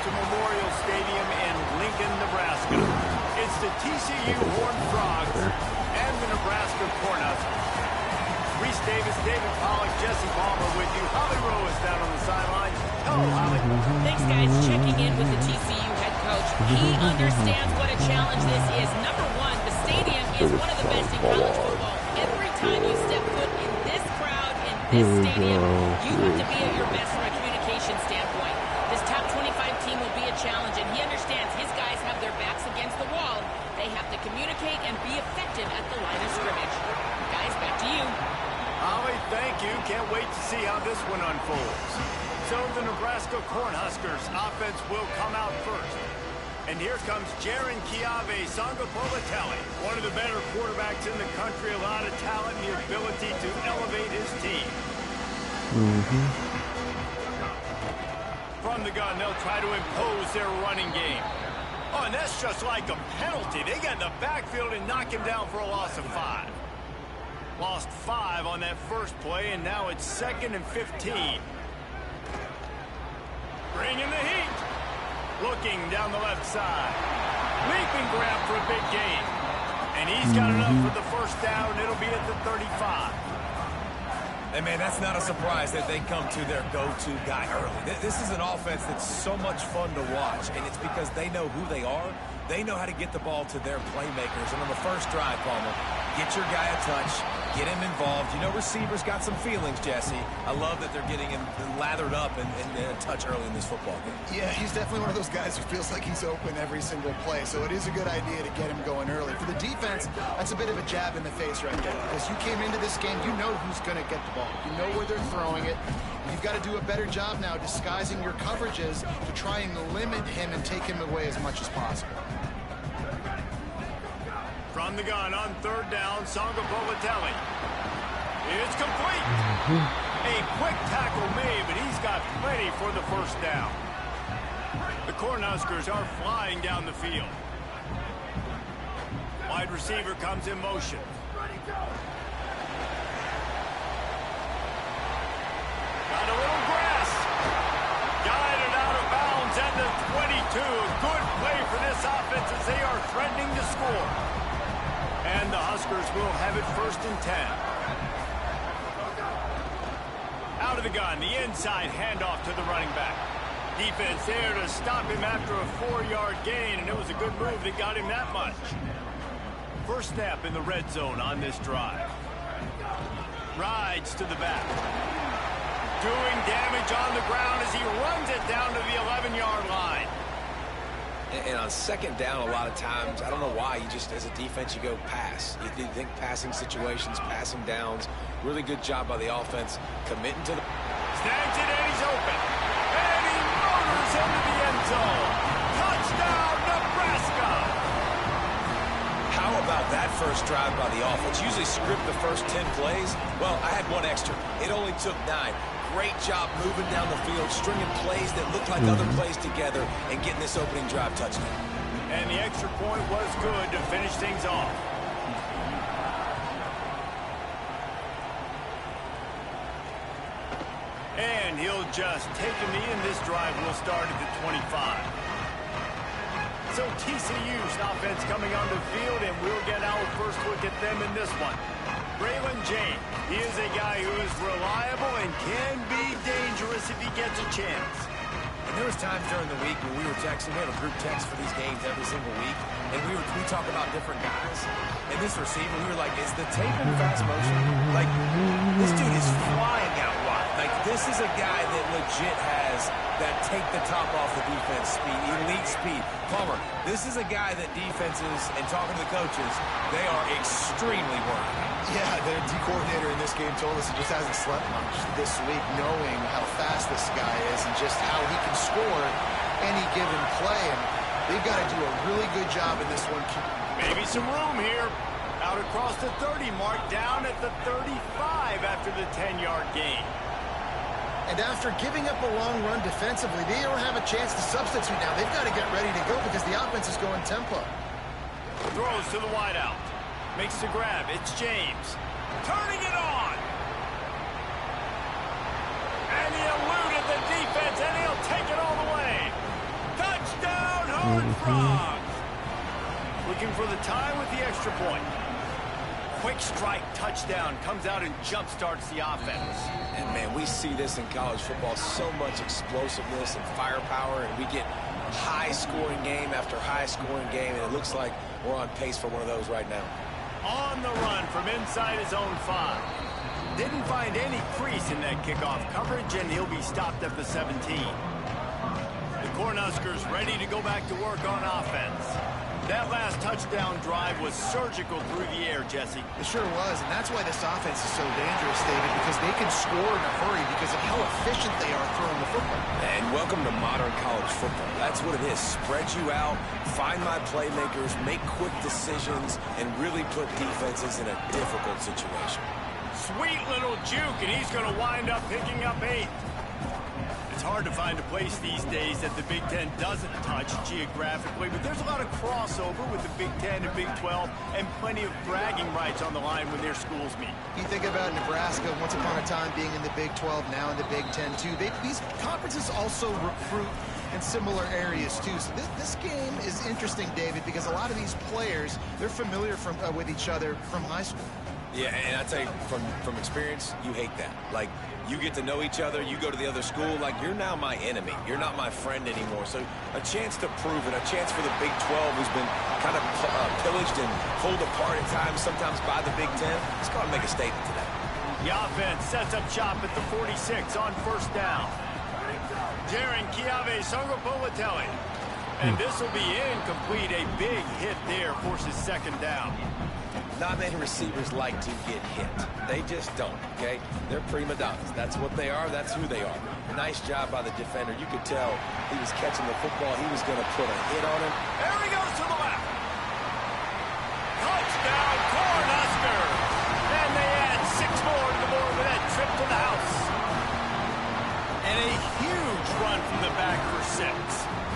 to Memorial Stadium in Lincoln, Nebraska. It's the TCU Horned Frogs and the Nebraska Cornhuskers. Reese Davis, David Pollack, Jesse Palmer with you. Holly Rowe is down on the sideline. Hello, Holly. Thanks, guys. Checking in with the TCU head coach. He understands what a challenge this is. Number one, the stadium is one of the best in college football. Every time you step foot in this crowd, in this stadium, you have to be at your best from a communication standpoint. This top 25 team will be a challenge, and he understands his guys have their backs against the wall. They have to communicate and be effective at the line of scrimmage. Guys, back to you. Holly, thank you. Can't wait to see how this one unfolds. So the Nebraska Cornhuskers offense will come out first. And here comes Jaron Kiave Sangapolatelli, one of the better quarterbacks in the country, a lot of talent and the ability to elevate his team. From the gun, they'll try to impose their running game. Oh, and that's just like a penalty. They get in the backfield and knock him down for a loss of 5. Lost 5 on that first play, and now it's 2nd and 15. Bringing the heat. Looking down the left side. Leaping grab for a big gain. And he's got enough for the first down. It'll be at the 35. And, man, that's not a surprise that they come to their go-to guy early. This is an offense that's so much fun to watch, and it's because they know who they are. They know how to get the ball to their playmakers. And on the first drive, Palmer, get your guy a touch, get him involved. You know, receivers got some feelings, Jesse. I love that they're getting him lathered up and a touch early in this football game. Yeah, he's definitely one of those guys who feels like he's open every single play. So it is a good idea to get him going early. For the defense, that's a bit of a jab in the face right there. Because you came into this game, you know who's going to get the ball. You know where they're throwing it. You've got to do a better job now disguising your coverages to try and limit him and take him away as much as possible. From the gun on 3rd down, Sangapolatelli. It's complete. A quick tackle made, but he's got plenty for the first down. The Cornhuskers are flying down the field. Wide receiver comes in motion. Got a little grass. Guided out of bounds at the 22. A good play for this offense as they are threatening to score. And the Huskers will have it 1st and 10. Out of the gun, the inside handoff to the running back. Defense there to stop him after a 4-yard gain, and it was a good move that got him that much. First snap in the red zone on this drive. Rides to the back. Doing damage on the ground as he runs it down to the 11-yard line. And on 2nd down, a lot of times, I don't know why, you just, as a defense, you go pass. You think passing situations, passing downs. Really good job by the offense, committing to the... Snags it, and he's open. And he motors into the end zone. Touchdown, Nebraska! How about that first drive by the offense? Usually script the first 10 plays. Well, I had one extra. It only took 9. Great job moving down the field, stringing plays that look like other plays together, and getting this opening drive touchdown. And the extra point was good to finish things off. And he'll just take a knee, and this drive will start at the 25. So TCU's offense coming onto the field, and we'll get our first look at them in this one. Braylon James, he is a guy who is reliable and can be dangerous if he gets a chance. And there was times during the week when we were texting. We have a group text for these games every single week, and we talk about different guys. And this receiver, we were like, is the tape in fast motion? Like, this dude is flying out wide. Like, this is a guy that legit has that take the top off the defense speed, elite speed. Palmer, this is a guy that defenses, and talking to the coaches, they are extremely worried. Yeah, their D coordinator in this game told us he just hasn't slept much this week, knowing how fast this guy is and just how he can score any given play. And they've got to do a really good job in this one. Maybe some room here. Out across the 30 mark, down at the 35 after the 10-yard gain. And after giving up a long run defensively, they don't have a chance to substitute now. They've got to get ready to go because the offense is going tempo. Throws to the wideout. Makes the grab. It's James. Turning it on. And he eluded the defense, and he'll take it all the way. Horned Frogs. Looking for the tie with the extra point. Quick strike touchdown comes out and jump starts the offense. And man, we see this in college football, so much explosiveness and firepower, and we get high scoring game after high scoring game, and it looks like we're on pace for one of those right now. On the run from inside his own 5. Didn't find any crease in that kickoff coverage, and he'll be stopped at the 17. The Cornhuskers ready to go back to work on offense. That last touchdown drive was surgical through the air, Jesse. It sure was, and that's why this offense is so dangerous, David, because they can score in a hurry because of how efficient they are throwing the football. And welcome to modern college football. That's what it is. Spread you out, find my playmakers, make quick decisions, and really put defenses in a difficult situation. Sweet little juke, and he's going to wind up picking up 8. It's hard to find a place these days that the Big Ten doesn't touch geographically, but there's a lot of crossover with the Big Ten and Big 12 and plenty of bragging rights on the line when their schools meet. You think about Nebraska once upon a time being in the Big 12, now in the Big 10 too. These conferences also recruit in similar areas too. So this game is interesting, David, because a lot of these players, they're familiar with each other from high school. Yeah, and I tell you, from experience, you hate that. Like, you get to know each other, you go to the other school, like, you're now my enemy. You're not my friend anymore. So a chance to prove it, a chance for the Big 12, who's been kind of pillaged and pulled apart at times, sometimes by the Big 10. It's got to make a statement today. The offense sets up shop at the 46 on first down. Darren Chiave Songopolitelli. And this will be incomplete. A big hit there forces second down. Not many receivers like to get hit. They just don't, okay? They're prima donnas. That's what they are. That's who they are. Nice job by the defender. You could tell he was catching the football. He was going to put a hit on him. There he goes to the left. Touchdown, Cornhuskers. And they add 6 more to the board with that trip to the house. And a huge run from the back for 6.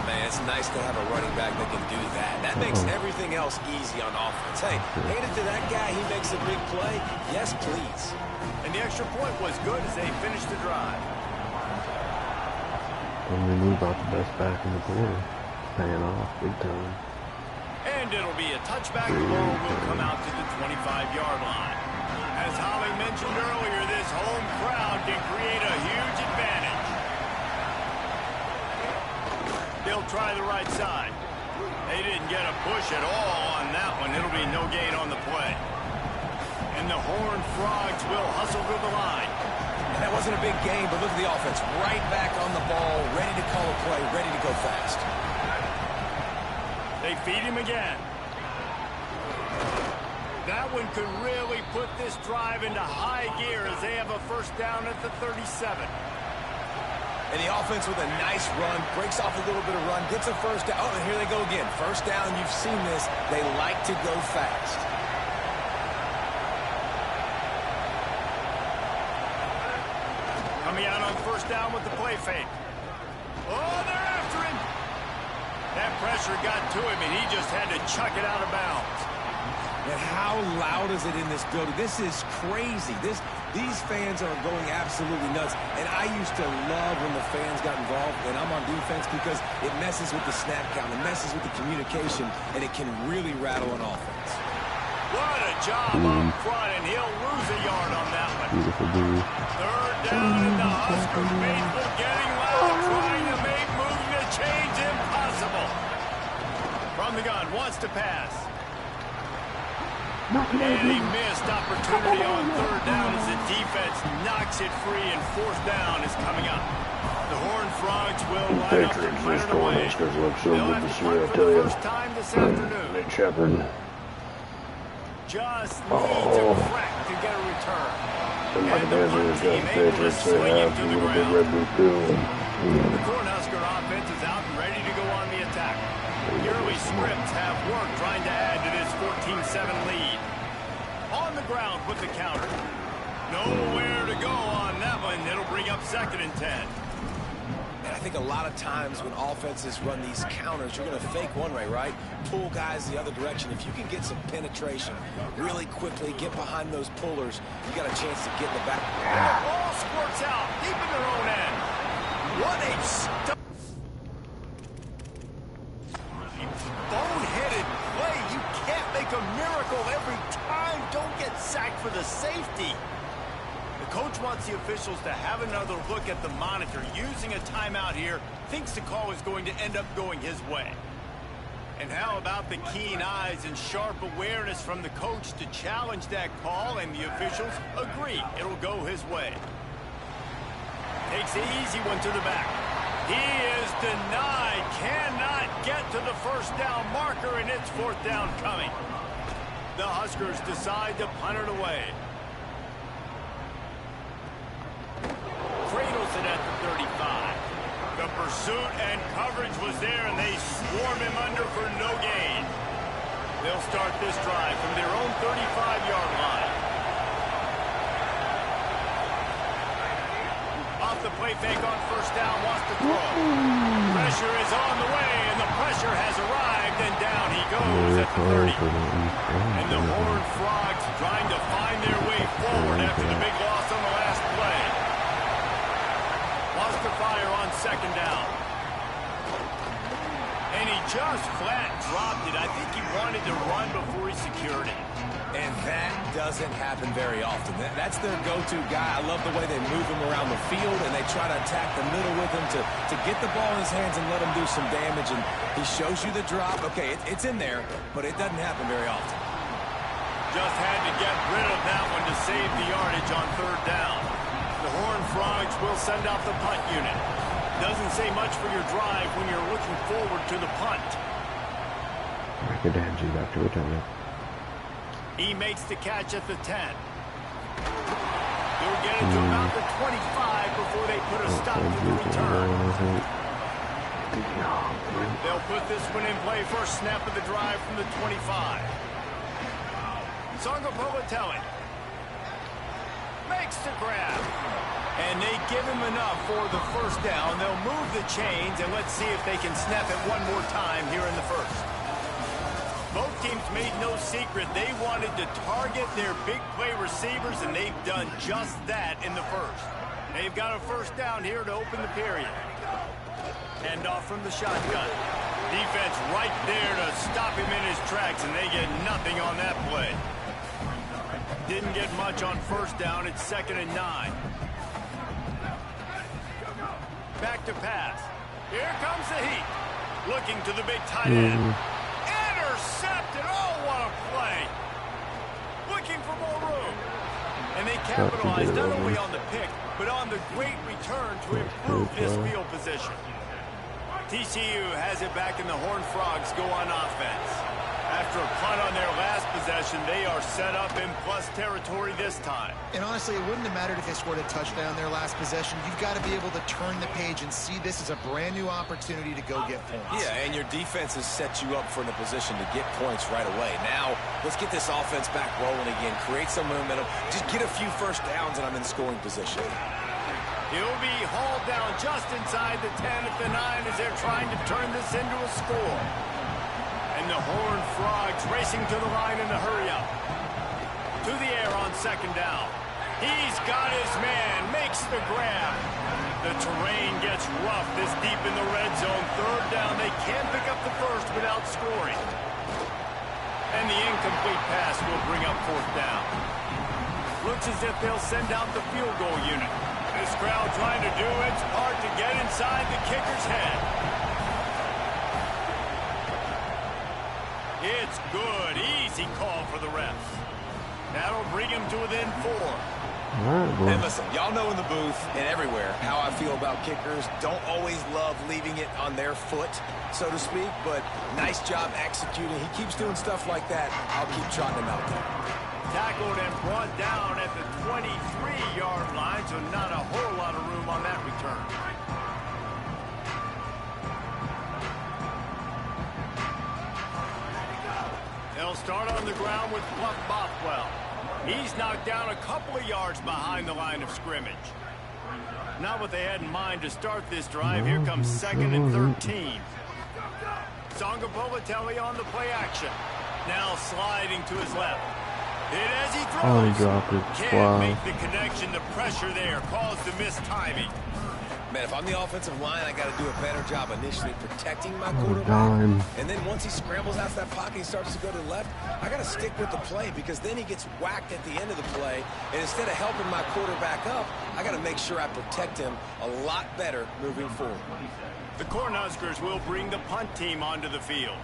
Man, it's nice to have a running back that can do that. That makes everything else easy on offense. Hey, hand it to that guy. He makes a big play. Yes, please. And the extra point was good as they finished the drive. And we knew about the best back in the quarter. Paying off big time. And it'll be a touchback. The ball will come out to the 25-yard line. As Holly mentioned earlier, this home crowd can create a huge advantage. They'll try the right side. They didn't get a push at all on that one. It'll be no gain on the play. And the Horned Frogs will hustle to the line. And that wasn't a big game, but look at the offense. Right back on the ball, ready to call a play, ready to go fast. They feed him again. That one could really put this drive into high gear as they have a first down at the 37. And the offense with a nice run, breaks off a little bit of run, gets a first down. Oh, and here they go again. First down, you've seen this. They like to go fast. Coming out on first down with the play fake. Oh, they're after him. That pressure got to him, and he just had to chuck it out of bounds. And how loud is it in this building? This is crazy. These fans are going absolutely nuts. And I used to love when the fans got involved, and I'm on defense, because it messes with the snap count, it messes with the communication, and it can really rattle an offense. What a job up front, and he'll lose a yard on that one. Beautiful dude. Third down, and the Huskers faithful getting loud, trying to make moving the change impossible. From the gun, wants to pass. And he missed opportunity on third down as the defense knocks it free, and fourth down is coming up. The Horned Frogs will line up and run it away. They'll have to punt for the first time this afternoon. Nick Shepard. Just needs a crack to get a return. And the punt team able to swing him to the ground. The Cornhusker offense is out and ready to go on the attack. The early scripts have worked trying to add to this 14-7 lead. On the ground with the counter. Nowhere to go on that one. It'll bring up 2nd and 10. And I think a lot of times when offenses run these counters, you're going to fake one way, right? Pull guys the other direction. If you can get some penetration really quickly, get behind those pullers, you got a chance to get in the back. And the ball squirts out deep in their own end. What a sacked for the safety. The coach wants the officials to have another look at the monitor. Using a timeout here, thinks the call is going to end up going his way. And how about the keen eyes and sharp awareness from the coach to challenge that call, and the officials agree it'll go his way. Takes the easy one to the back. He is denied, cannot get to the first down marker, and it's fourth down coming. The Huskers decide to punt it away. Cradles it at the 35. The pursuit and coverage was there, and they swarm him under for no gain. They'll start this drive from their own 35-yard line. Off the play fake on first down, wants to throw. Pressure is on the way, and the pressure has arrived, and down he goes at the 30. And the Horned Frogs trying to find their way forward after the big loss on the last play. Wants to fire on second down. And he just flat dropped it. I think he wanted to run before he secured it. And that doesn't happen very often. That's their go-to guy. I love the way they move him around the field, and they try to attack the middle with him to get the ball in his hands and let him do some damage. And he shows you the drop. Okay, it's in there, but it doesn't happen very often. Just had to get rid of that one to save the yardage on third down. The Horned Frogs will send out the punt unit. Doesn't say much for your drive when you're looking forward to the punt. He makes the catch at the 10. They'll get it to about the 25 before they put a stop to the return. They'll put this one in play. First snap of the drive from the 25. Songopovatelli makes the grab. And they give him enough for the first down. They'll move the chains, and let's see if they can snap it one more time here in the first. Both teams made no secret they wanted to target their big play receivers, and they've done just that in the first. They've got a first down here to open the period. Hand off from the shotgun. Defense right there to stop him in his tracks, and they get nothing on that play. Didn't get much on first down. It's 2nd and 9. Back to pass. Here comes the heat. Looking to the big tight end. Intercepted. Oh, what a play. Looking for more room. And they capitalized not only on the pick, but on the great return to improve this field position. TCU has it back, and the Horned Frogs go on offense. After a punt on their last possession, they are set up in plus territory this time. And honestly, it wouldn't have mattered if they scored a touchdown their last possession. You've got to be able to turn the page and see this as a brand new opportunity to go get points. Yeah, and your defense has set you up for in a position to get points right away. Now, let's get this offense back rolling again. Create some momentum. Just get a few first downs, and I'm in scoring position. He'll be hauled down just inside the 10 at the 9 as they're trying to turn this into a score. And the Horned Frogs racing to the line in a hurry-up. To the air on second down. He's got his man, makes the grab. The terrain gets rough this deep in the red zone. Third down, they can't pick up the first without scoring. And the incomplete pass will bring up fourth down. Looks as if they'll send out the field goal unit. This crowd trying to do its part to get inside the kicker's head. It's good. Easy call for the refs. That'll bring him to within 4. And listen, y'all know in the booth and everywhere how I feel about kickers. Don't always love leaving it on their foot, so to speak, but nice job executing. He keeps doing stuff like that. I'll keep trotting him out there. Tackled and brought down at the 23-yard line, so not a whole lot of room on that return. They'll start on the ground with Bluff Bothwell. He's knocked down a couple of yards behind the line of scrimmage. Not what they had in mind to start this drive. Here comes 2nd and 13. Songopovatelli on the play action. Now sliding to his left. Hit as he throws. Dropped it. Can't make the connection. The pressure there caused the missed timing. Man, if I'm the offensive line, I got to do a better job initially protecting my quarterback. And then once he scrambles out of that pocket, he starts to go to the left, I got to stick with the play because then he gets whacked at the end of the play. And instead of helping my quarterback up, I got to make sure I protect him a lot better moving forward. The Cornhuskers will bring the punt team onto the field.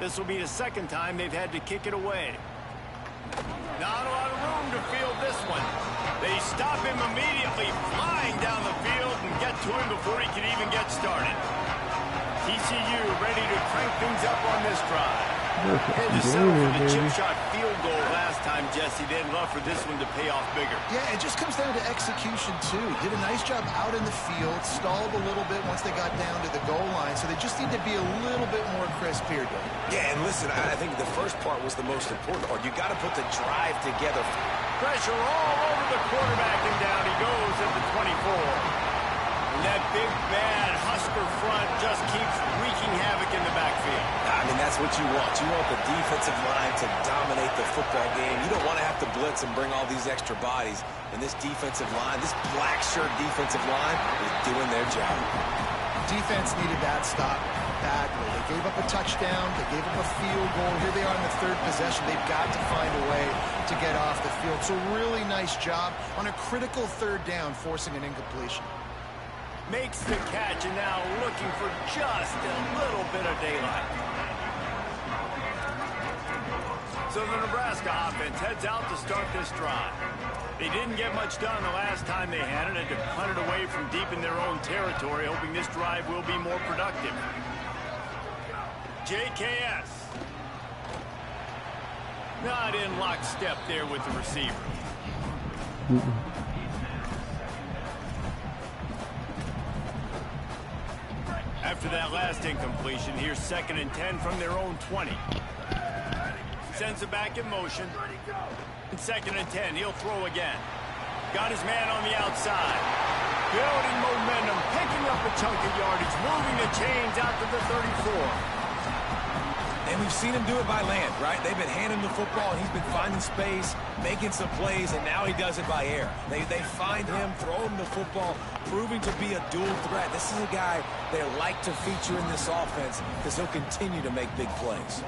This will be the second time they've had to kick it away. Not a lot of room to field this one. They stop him immediately, flying down the field and get to him before he can even get started. TCU ready to crank things up on this drive. Had to settle for the chip shot field goal last time, Jesse. They'd love for this one to pay off bigger. Yeah, it just comes down to execution, too. Did a nice job out in the field, stalled a little bit once they got down to the goal line, so they just need to be a little bit more crisp here, Doug. Yeah, and listen, I think the first part was the most important part. You got to put the drive together. Pressure all over the quarterback, and down he goes at the 24. And that big, bad Husker front just keeps wreaking havoc in the backfield. I mean, that's what you want. You want the defensive line to dominate the football game. You don't want to have to blitz and bring all these extra bodies. And this defensive line, this black shirt defensive line is doing their job. Defense needed that stop badly. They gave up a touchdown. They gave up a field goal. Here they are in the third possession. They've got to find a way to get off the field. So really nice job on a critical third down, forcing an incompletion. Makes the catch, and now looking for just a little bit of daylight. So the Nebraska offense heads out to start this drive. They didn't get much done the last time they had it, and to punt it away from deep in their own territory, hoping this drive will be more productive. JKS. Not in lockstep there with the receiver. After that last incompletion, here's 2nd and 10 from their own 20. Sends it back in motion. 2nd and 10, he'll throw again. Got his man on the outside. Building momentum, picking up a chunk of yardage, moving the chains out to the 34. And we've seen him do it by land, right? They've been handing him the football, and he's been finding space, making some plays, and now he does it by air. They find him, throw him the football, proving to be a dual threat. This is a guy they like to feature in this offense because he'll continue to make big plays.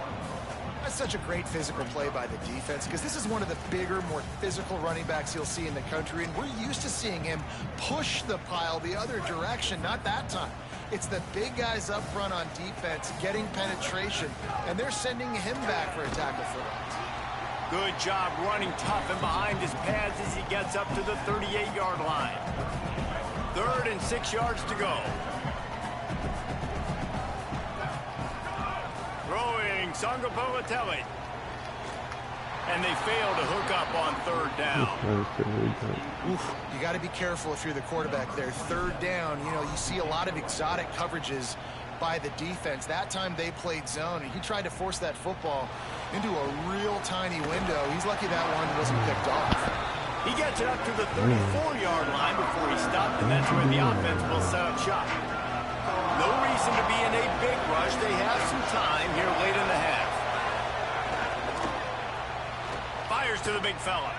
That's such a great physical play by the defense because this is one of the bigger, more physical running backs you'll see in the country, and we're used to seeing him push the pile the other direction. Not that time. It's the big guys up front on defense getting penetration, and they're sending him back for a tackle for loss. Good job running tough and behind his pads as he gets up to the 38-yard line. 3rd and 6 yards to go. Throwing Sangapolatelli. And they fail to hook up on 3rd down. Oof, you got to be careful if you're the quarterback there. 3rd down, you know, you see a lot of exotic coverages by the defense. That time they played zone, and he tried to force that football into a real tiny window. He's lucky that one wasn't picked off. He gets it up to the 34-yard line before he stopped, and that's where the offense will set up shop. No reason to be in a big rush. They have some time here late in the half. Fires to the big fella.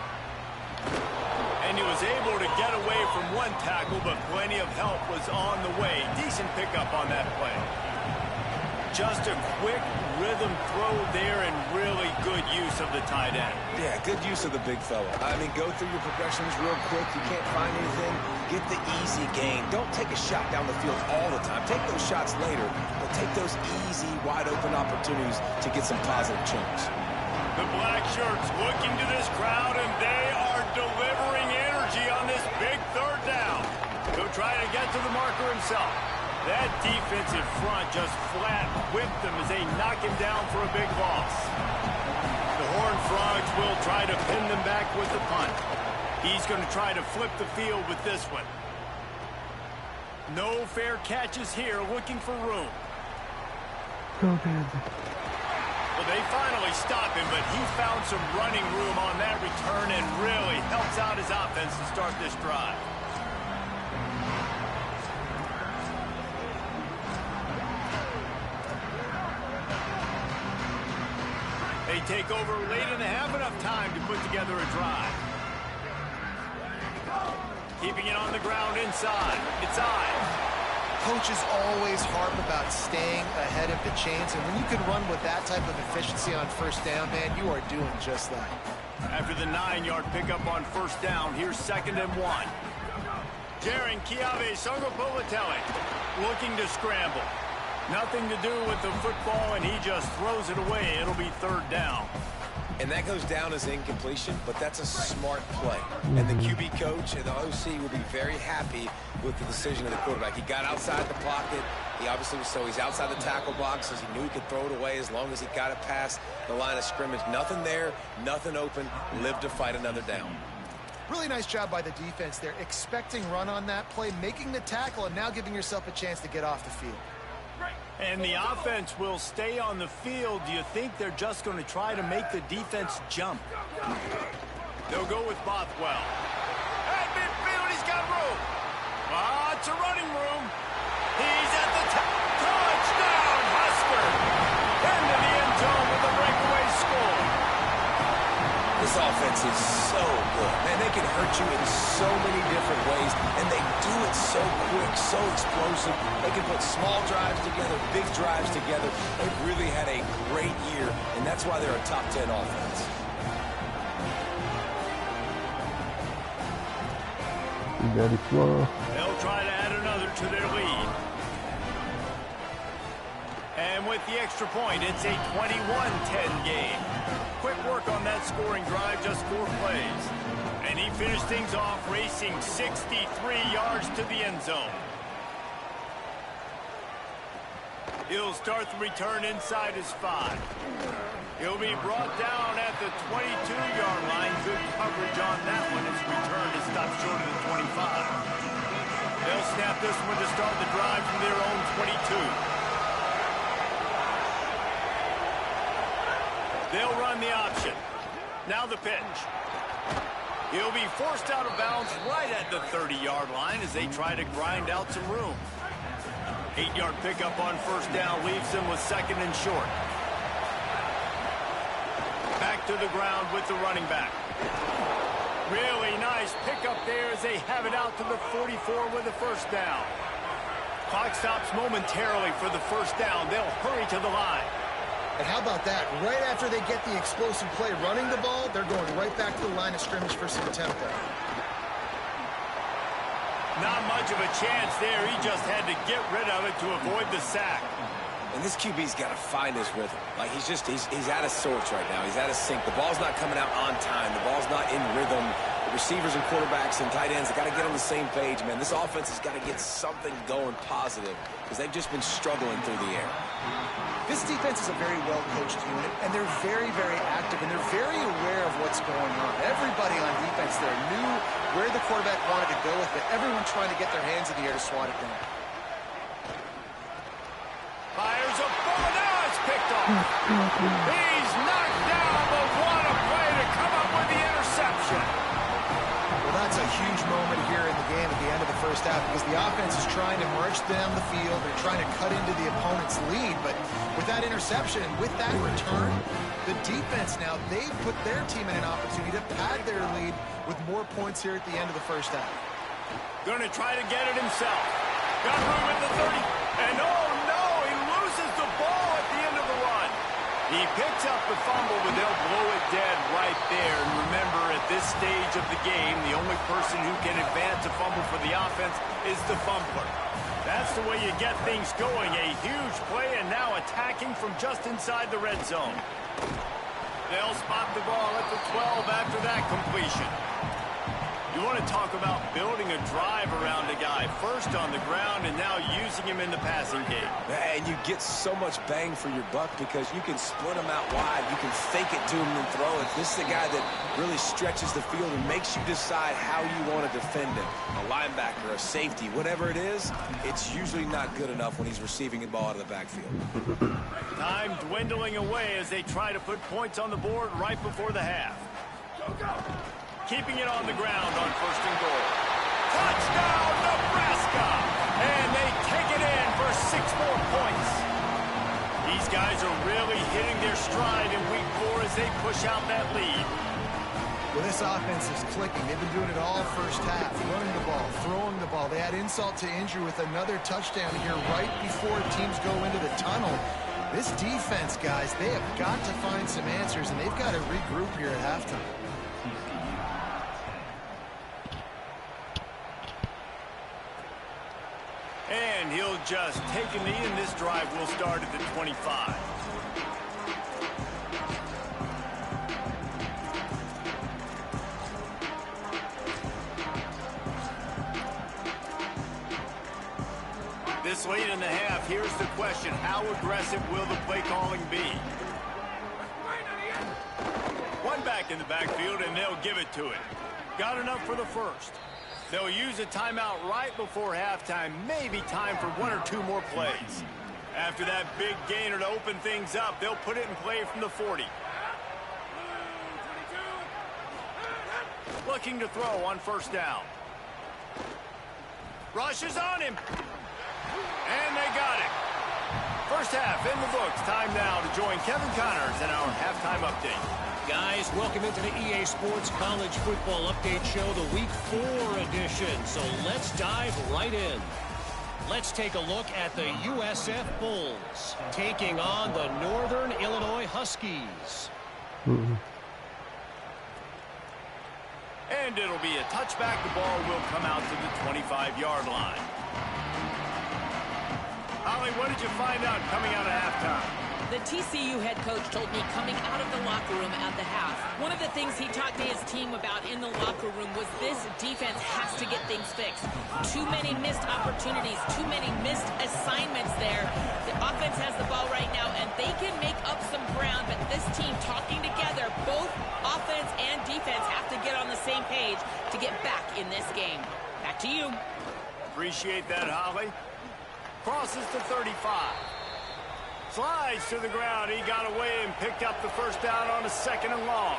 And he was able to get away from one tackle, but plenty of help was on the way. Decent pickup on that play. Just a quick rhythm throw there and really good use of the tight end. Yeah, good use of the big fella. I mean, go through your progressions real quick. You can't find anything. Get the easy gain. Don't take a shot down the field all the time. Take those shots later, but take those easy, wide-open opportunities to get some positive chunks. The black shirts looking to this crowd, and they are delivering energy on this big 3rd down. He'll try to get to the marker himself. That defensive front just flat whipped them as they knock him down for a big loss. The Horned Frogs will try to pin them back with the punt. He's going to try to flip the field with this one. No fair catches here, looking for room. Go ahead. Well, they finally stop him, but he found some running room on that return and really helps out his offense to start this drive. They take over late and have enough time to put together a drive. Keeping it on the ground inside. It's Ives. Coaches always harp about staying ahead of the chains, and when you can run with that type of efficiency on first down, man, you are doing just that. After the 9-yard pickup on first down, here's 2nd and 1. Jaron Kiave Songopovatelli looking to scramble. Nothing to do with the football, and he just throws it away. It'll be 3rd down. And that goes down as incompletion, but that's a smart play. And the QB coach and the OC will be very happy with the decision of the quarterback. He got outside the pocket. He obviously was he's outside the tackle boxes. He knew he could throw it away as long as he got it past the line of scrimmage. Nothing there, nothing open. Live to fight another down. Really nice job by the defense there, expecting run on that play, making the tackle, and now giving yourself a chance to get off the field. And the offense will stay on the field. Do you think they're just going to try to make the defense jump? They'll go with Bothwell. At midfield, he's got room. It's a running room. He's at the touchdown, Husker. Into the end zone with a breakaway score. This offense is so good. Man, they can hurt you in so many different ways, and they do it so quick, so explosive. They can put small drives together, big drives together. They've really had a great year, and that's why they're a top 10 offense. They'll try to add another to their lead. And with the extra point, it's a 21-10 game. Quick work on that scoring drive, just 4 plays. And he finished things off racing 63 yards to the end zone. He'll start the return inside his 5. He'll be brought down at the 22-yard line. Good coverage on that one. His return is stopped short of the 25. They'll snap this one to start the drive from their own 22. They'll run the option. Now the pitch. He'll be forced out of bounds right at the 30-yard line as they try to grind out some room. 8-yard pickup on first down leaves them with 2nd and short. Back to the ground with the running back. Really nice pickup there as they have it out to the 44 with a first down. Clock stops momentarily for the first down. They'll hurry to the line. And how about that? Right after they get the explosive play running the ball, they're going right back to the line of scrimmage for some tempo. Not much of a chance there. He just had to get rid of it to avoid the sack. And this QB's got to find his rhythm. Like, he's out of sorts right now. He's out of sync. The ball's not coming out on time. The ball's not in rhythm. The receivers and quarterbacks and tight ends, they got to get on the same page, man. This offense has got to get something going positive because they've just been struggling through the air. This defense is a very well-coached unit, and they're very, very active, and they're very aware of what's going on. Everybody on defense there knew where the quarterback wanted to go with it. Everyone trying to get their hands in the air to swat it down. Fires a ball. Now it's picked off. He's knocked down, but what a play to come up with the interception. Well, that's a huge moment here in the game at the end of the first half because the offense is trying to march down the field. They're trying to cut into the opponent's lead, but with that interception and with that return, the defense now, they've put their team in an opportunity to pad their lead with more points here at the end of the first half. Going to try to get it himself. Got room at the 30. And oh no, he loses the ball at the end of the run. He picks up the fumble, but they'll blow it dead right there. And remember, at this stage of the game, the only person who can advance a fumble for the offense is the fumbler. That's the way you get things going. A huge play and now attacking from just inside the red zone. They'll spot the ball at the 12 after that completion. You want to talk about building a drive around a guy. First on the ground and now using him in the passing game. And you get so much bang for your buck because you can split him out wide. You can fake it to him and throw it. This is a guy that really stretches the field and makes you decide how you want to defend him. A linebacker, a safety, whatever it is, it's usually not good enough when he's receiving the ball out of the backfield. Time dwindling away as they try to put points on the board right before the half. Keeping it on the ground on 1st and goal. Touchdown, Nebraska! And they take it in for 6 more points. These guys are really hitting their stride in week 4 as they push out that lead. Well, this offense is clicking. They've been doing it all first half. Running the ball, throwing the ball. They add insult to injury with another touchdown here right before teams go into the tunnel. This defense, guys, they have got to find some answers, and they've got to regroup here at halftime. And he'll just take a knee, and this drive will start at the 25. This late in the half, here's the question. How aggressive will the play calling be? One back in the backfield, and they'll give it to it. Got enough for the first. They'll use a timeout right before halftime. Maybe time for one or two more plays. After that big gainer to open things up, they'll put it in play from the 40. Looking to throw on first down. Rushes on him. And they got it. First half in the books. Time now to join Kevin Connors in our halftime update. Guys, welcome into the EA Sports College Football Update Show, the Week 4 edition. So let's dive right in. Let's take a look at the USF Bulls taking on the Northern Illinois Huskies. And it'll be a touchback. The ball will come out to the 25-yard line. Holly, what did you find out coming out of halftime? The TCU head coach told me coming out of the locker room at the half, one of the things he talked to his team about in the locker room was this defense has to get things fixed. Too many missed opportunities, too many missed assignments there. The offense has the ball right now, and they can make up some ground, but this team talking together, both offense and defense have to get on the same page to get back in this game. Back to you. Appreciate that, Holly. Crosses to 35. Slides to the ground. He got away and picked up the first down on a 2nd and long.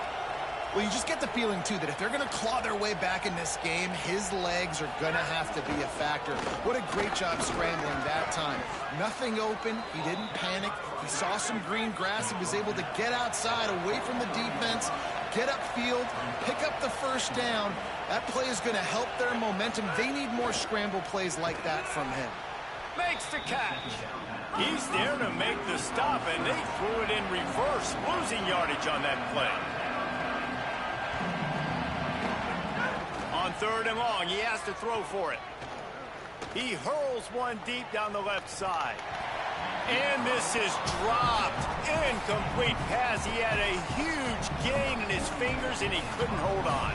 Well, you just get the feeling, too, that if they're going to claw their way back in this game, his legs are going to have to be a factor. What a great job scrambling that time. Nothing open. He didn't panic. He saw some green grass. He was able to get outside, away from the defense, get upfield, pick up the first down. That play is going to help their momentum. They need more scramble plays like that from him. Makes the catch. He's there to make the stop, and they threw it in reverse, losing yardage on that play. On 3rd and long, he has to throw for it. He hurls one deep down the left side. And this is dropped. Incomplete pass. He had a huge gain in his fingers, and he couldn't hold on.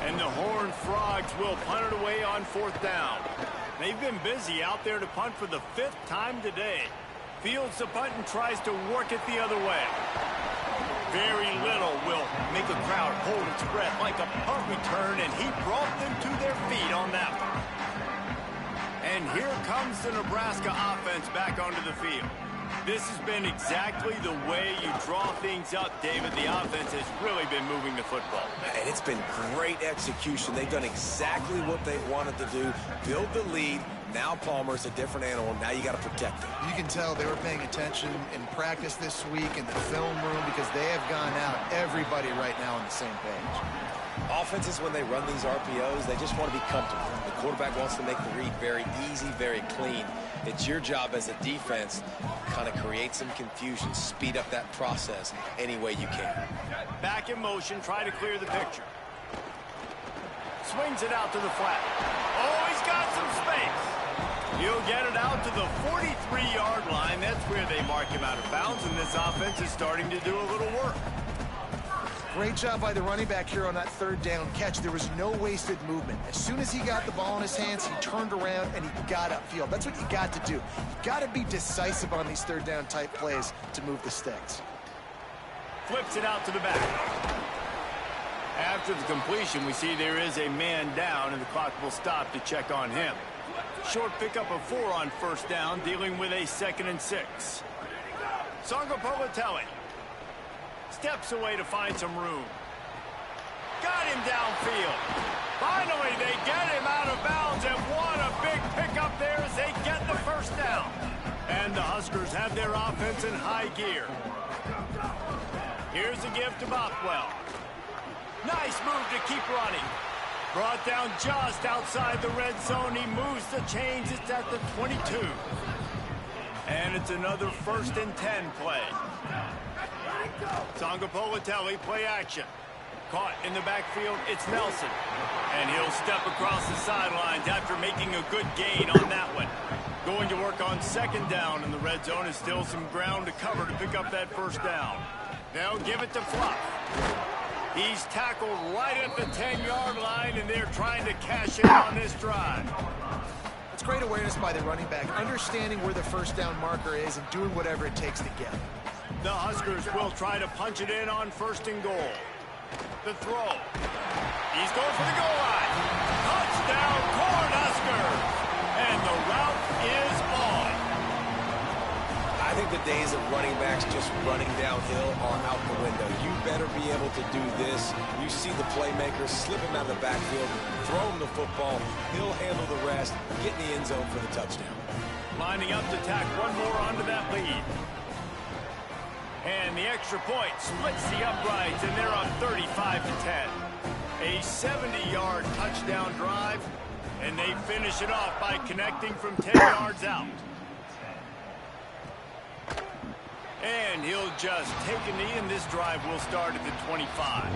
And the Horned Frogs will punt it away on 4th down. They've been busy out there to punt for the 5th time today. Fields the punt and tries to work it the other way. Very little will make a crowd hold its breath like a punt return, and he brought them to their feet on that one. And here comes the Nebraska offense back onto the field. This has been exactly the way you draw things up, David. The offense has really been moving the football. And it's been great execution. They've done exactly what they wanted to do. Build the lead. Now Palmer's a different animal. Now you got to protect him. You can tell they were paying attention in practice this week in the film room because they have gone out, everybody right now on the same page. Offenses, when they run these RPOs, they just want to be comfortable. The quarterback wants to make the read very easy, very clean. It's your job as a defense to kind of create some confusion, speed up that process any way you can. Back in motion, try to clear the picture. Swings it out to the flat. Oh, he's got some space. He'll get it out to the 43-yard line. That's where they mark him out of bounds, and this offense is starting to do a little work. Great job by the running back here on that 3rd down catch. There was no wasted movement. As soon as he got the ball in his hands, he turned around and he got upfield. That's what you got to do. You got to be decisive on these 3rd down type plays to move the sticks. Flips it out to the back. After the completion, we see there is a man down, and the clock will stop to check on him. Short pickup of 4 on 1st down, dealing with a 2nd and 6. Sangopolitelli steps away to find some room. Got him downfield. Finally, they get him out of bounds, and what a big pickup there as they get the first down. And the Huskers have their offense in high gear. Here's a give to Bothwell. Nice move to keep running. Brought down just outside the red zone. He moves the chains. It's at the 22. And it's another 1st and 10 play. Tonga Politelli, play action. Caught in the backfield, it's Nelson. And he'll step across the sidelines after making a good gain on that one. Going to work on 2nd down in the red zone. Is still some ground to cover to pick up that 1st down. They'll give it to Fluff. He's tackled right at the 10-yard line, and they're trying to cash in on this drive. It's great awareness by the running back, understanding where the 1st down marker is and doing whatever it takes to get it. The Huskers will try to punch it in on 1st and goal. The throw. He's going for the goal line. Touchdown, Cornhuskers! And the route is on. I think the days of running backs just running downhill are out the window. You better be able to do this. You see the playmaker, slip him out of the backfield, throw him the football. He'll handle the rest, get in the end zone for the touchdown. Lining up to tack one more onto that lead. And the extra point splits the uprights, and they're up 35-10. A 70-yard touchdown drive, and they finish it off by connecting from 10 yards out. And he'll just take a knee, and this drive will start at the 25.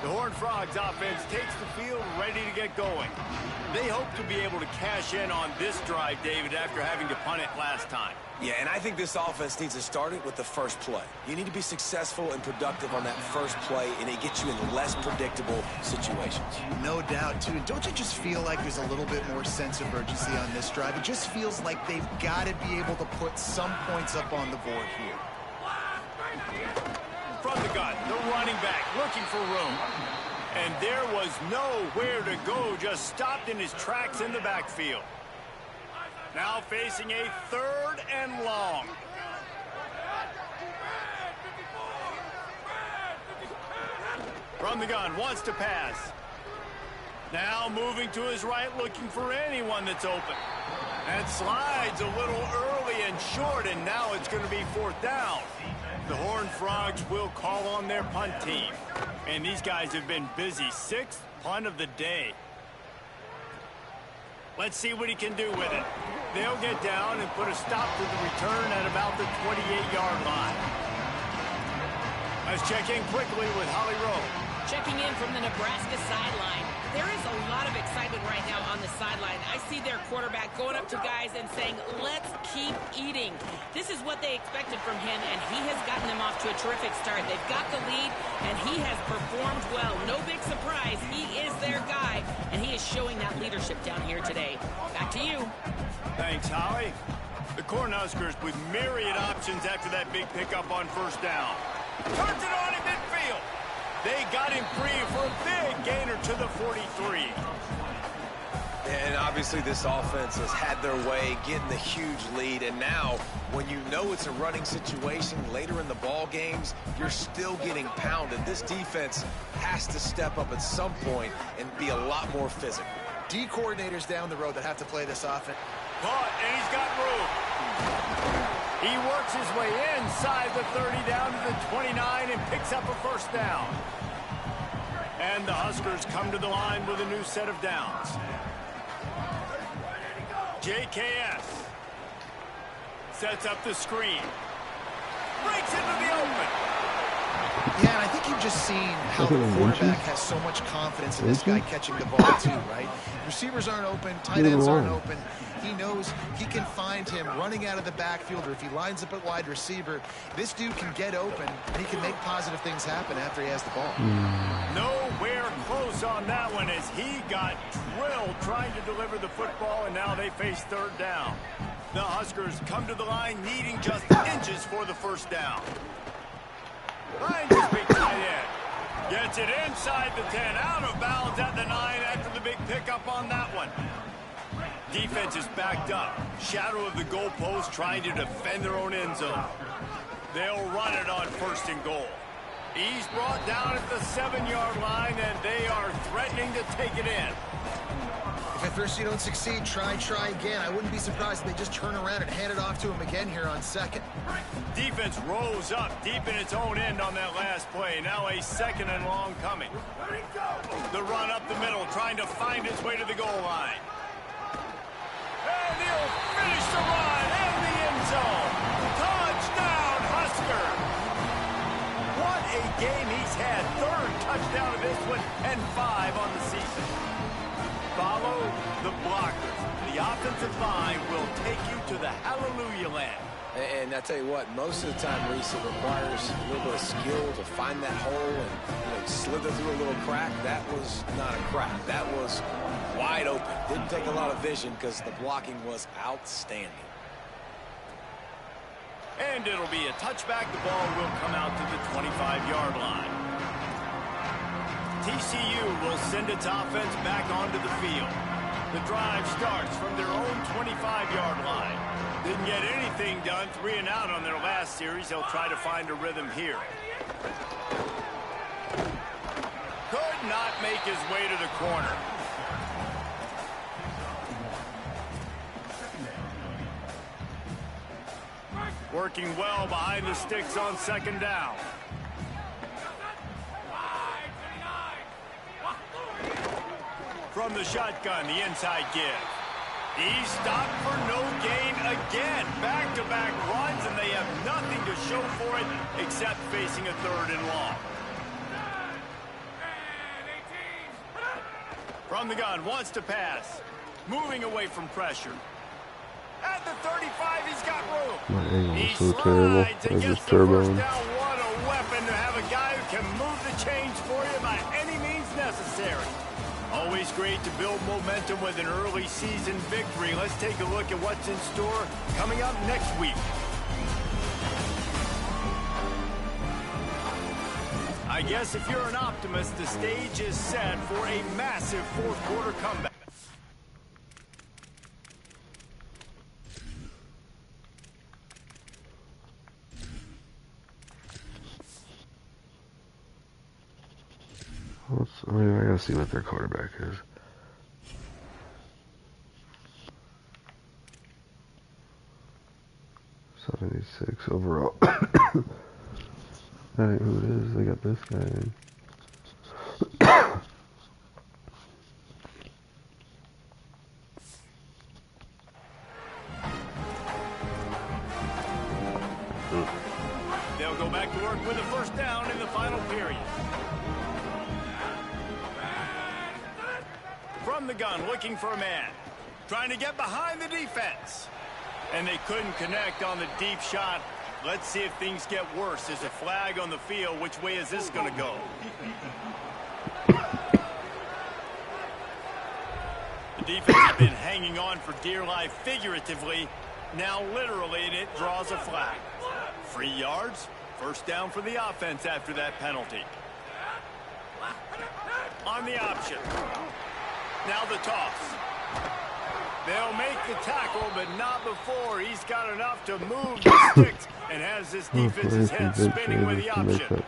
The Horned Frogs offense takes the field, ready to get going. They hope to be able to cash in on this drive, David, after having to punt it last time. Yeah, and I think this offense needs to start it with the first play. You need to be successful and productive on that first play, and it gets you in less predictable situations. No doubt, too. Don't you just feel like there's a little bit more sense of urgency on this drive? It just feels like they've got to be able to put some points up on the board here. From the gun, the running back looking for room. And there was nowhere to go, just stopped in his tracks in the backfield. Now facing a 3rd and long. From the gun, wants to pass. Now moving to his right, looking for anyone that's open. And slides a little early and short, and now it's going to be 4th down. The Horned Frogs will call on their punt team. And these guys have been busy. 6th punt of the day. Let's see what he can do with it. They'll get down and put a stop to the return at about the 28-yard line. Let's check in quickly with Holly Rowe. Checking in from the Nebraska sideline. There is a lot of excitement right now on the sideline. I see their quarterback going up to guys and saying, let's keep eating. This is what they expected from him, and he has gotten them off to a terrific start. They've got the lead, and he has performed well. No big surprise. He is their guy, and he is showing that leadership down here today. Back to you. Thanks, Holly. The Cornhuskers with myriad options after that big pickup on 1st down. Turns it on in midfield. They got him free for a big gainer to the 43. And obviously this offense has had their way, getting the huge lead. And now, when you know it's a running situation later in the ball games, you're still getting pounded. This defense has to step up at some point and be a lot more physical. D coordinators down the road that have to play this offense. Caught, and he's got room. He works his way inside the 30 down to the 29 and picks up a 1st down. And the Huskers come to the line with a new set of downs. JKS sets up the screen. Breaks into the open. Yeah, and I think you've just seen how the quarterback has so much confidence in this guy catching the ball too, right? Receivers aren't open, tight ends aren't open. He knows he can find him running out of the backfield, or if he lines up at wide receiver, this dude can get open, and he can make positive things happen after he has the ball. Nowhere close on that one as he got drilled trying to deliver the football, and now they face 3rd down. The Huskers come to the line needing just inches for the 1st down. Finds his big tight end. Gets it inside the 10, out of bounds at the 9 after the big pickup on that one. Defense is backed up. Shadow of the goalpost trying to defend their own end zone. They'll run it on 1st and goal. He's brought down at the 7-yard line, and they are threatening beginning to take it in. If at first you don't succeed, try again. I wouldn't be surprised if they just turn around and hand it off to him again here on second. Defense rose up deep in its own end on that last play. Now a 2nd and long coming. The run up the middle, trying to find its way to the goal line. And he'll finish the run in the end zone. Touchdown, Husker! What a game he's had. 3rd touchdown of this one and 5 on the season. Follow the blockers. The offensive line will take you to the hallelujah land. And I tell you what, most of the time, Reese, it requires a little bit of skill to find that hole and slither through a little crack. That was not a crack. That was wide open. Didn't take a lot of vision because the blocking was outstanding. And it'll be a touchback. The ball will come out to the 25-yard line. TCU will send its offense back onto the field. The drive starts from their own 25-yard line. Didn't get anything done, 3 and out on their last series. They'll try to find a rhythm here. Could not make his way to the corner. Working well behind the sticks on 2nd down. From the shotgun, the inside give. He stopped for no gain again. Back-to-back runs, and they have nothing to show for it except facing a 3rd and long. From the gun, wants to pass. Moving away from pressure. At the 35, he's got room. My angle He is so terrible. slides I and gets just the first turboing. down. What a weapon to have a guy who can move the chains for you by any means necessary. Always great to build momentum with an early season victory. Let's take a look at what's in store coming up next week. I guess if you're an optimist, the stage is set for a massive 4th quarter comeback. I mean, I gotta see what their quarterback is. .76 overall. That ain't who it is. They got this guy in. They'll go back to work with a 1st down in the final period. From the gun, looking for a man. Trying to get behind the defense. And they couldn't connect on the deep shot. Let's see if things get worse. There's a flag on the field. Which way is this going to go? The defense has been hanging on for dear life figuratively. Now literally, and it draws a flag. 3 yards. 1st down for the offense after that penalty. On the option. Now the toss. They'll make the tackle, but not before. He's got enough to move the sticks and has this defense's head spinning with the option.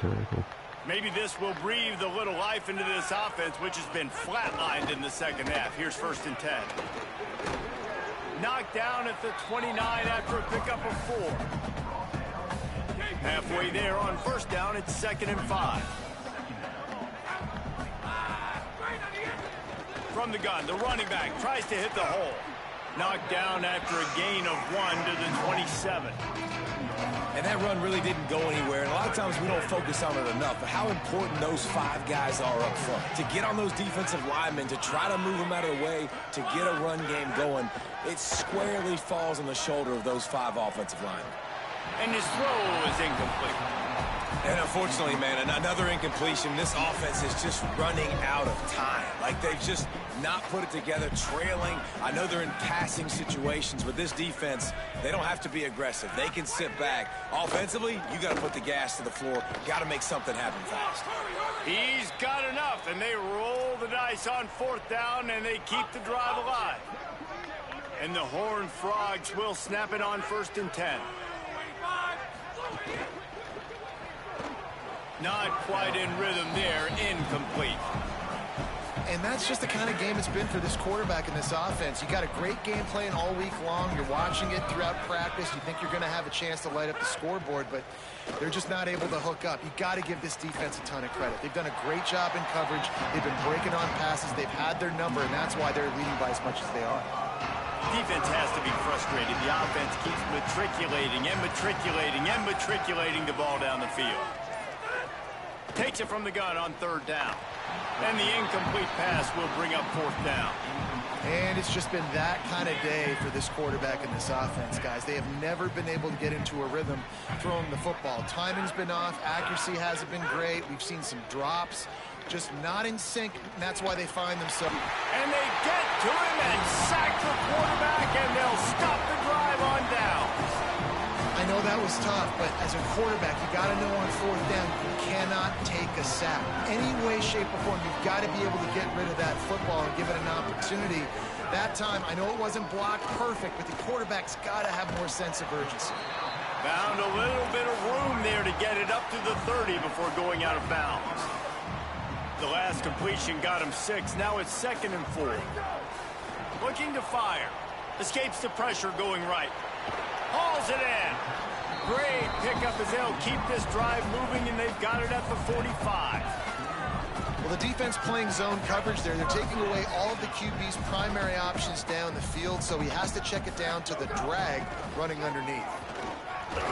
Maybe this will breathe a little life into this offense, which has been flatlined in the 2nd half. Here's 1st and 10. Knocked down at the 29 after a pickup of 4. Halfway there on 1st down, it's 2nd and 5. From the gun, the running back tries to hit the hole. Knocked down after a gain of 1 to the 27. And that run really didn't go anywhere. And a lot of times we don't focus on it enough. But how important those 5 guys are up front. To get on those defensive linemen, to try to move them out of the way, to get a run game going, it squarely falls on the shoulder of those 5 offensive linemen. And his throw is incomplete. And unfortunately, man, another incompletion. This offense is just running out of time. Like they've just not put it together, trailing. I know they're in passing situations, but this defense, they don't have to be aggressive. They can sit back. Offensively, you got to put the gas to the floor. Got to make something happen fast. He's got enough, and they roll the dice on 4th down, and they keep the drive alive. And the Horned Frogs will snap it on 1st and 10. Not quite in rhythm there, incomplete. And that's just the kind of game it's been for this quarterback in this offense. You got a great game plan all week long. You're watching it throughout practice. You think you're going to have a chance to light up the scoreboard, but they're just not able to hook up. You got to give this defense a ton of credit. They've done a great job in coverage. They've been breaking on passes. They've had their number, and that's why they're leading by as much as they are. Defense has to be frustrated. The offense keeps matriculating and matriculating and matriculating the ball down the field. Takes it from the gun on 3rd down. And the incomplete pass will bring up 4th down. And it's just been that kind of day for this quarterback in this offense, guys. They have never been able to get into a rhythm throwing the football. Timing's been off. Accuracy hasn't been great. We've seen some drops. Just not in sync, and that's why they find themselves. And they get to him and sack the quarterback, and they'll stop the drive on down. I know that was tough, but as a quarterback, you got to know on 4th down, you cannot take a sack. Any way, shape, or form, you've got to be able to get rid of that football and give it an opportunity. That time, I know it wasn't blocked perfect, but the quarterback's got to have more sense of urgency. Found a little bit of room there to get it up to the 30 before going out of bounds. The last completion got him 6. Now it's 2nd and 4. Looking to fire. Escapes the pressure going right. Hauls it in. Great pickup as they'll keep this drive moving, and they've got it at the 45. Well, the defense playing zone coverage there. They're taking away all of the QB's primary options down the field, so he has to check it down to the drag running underneath.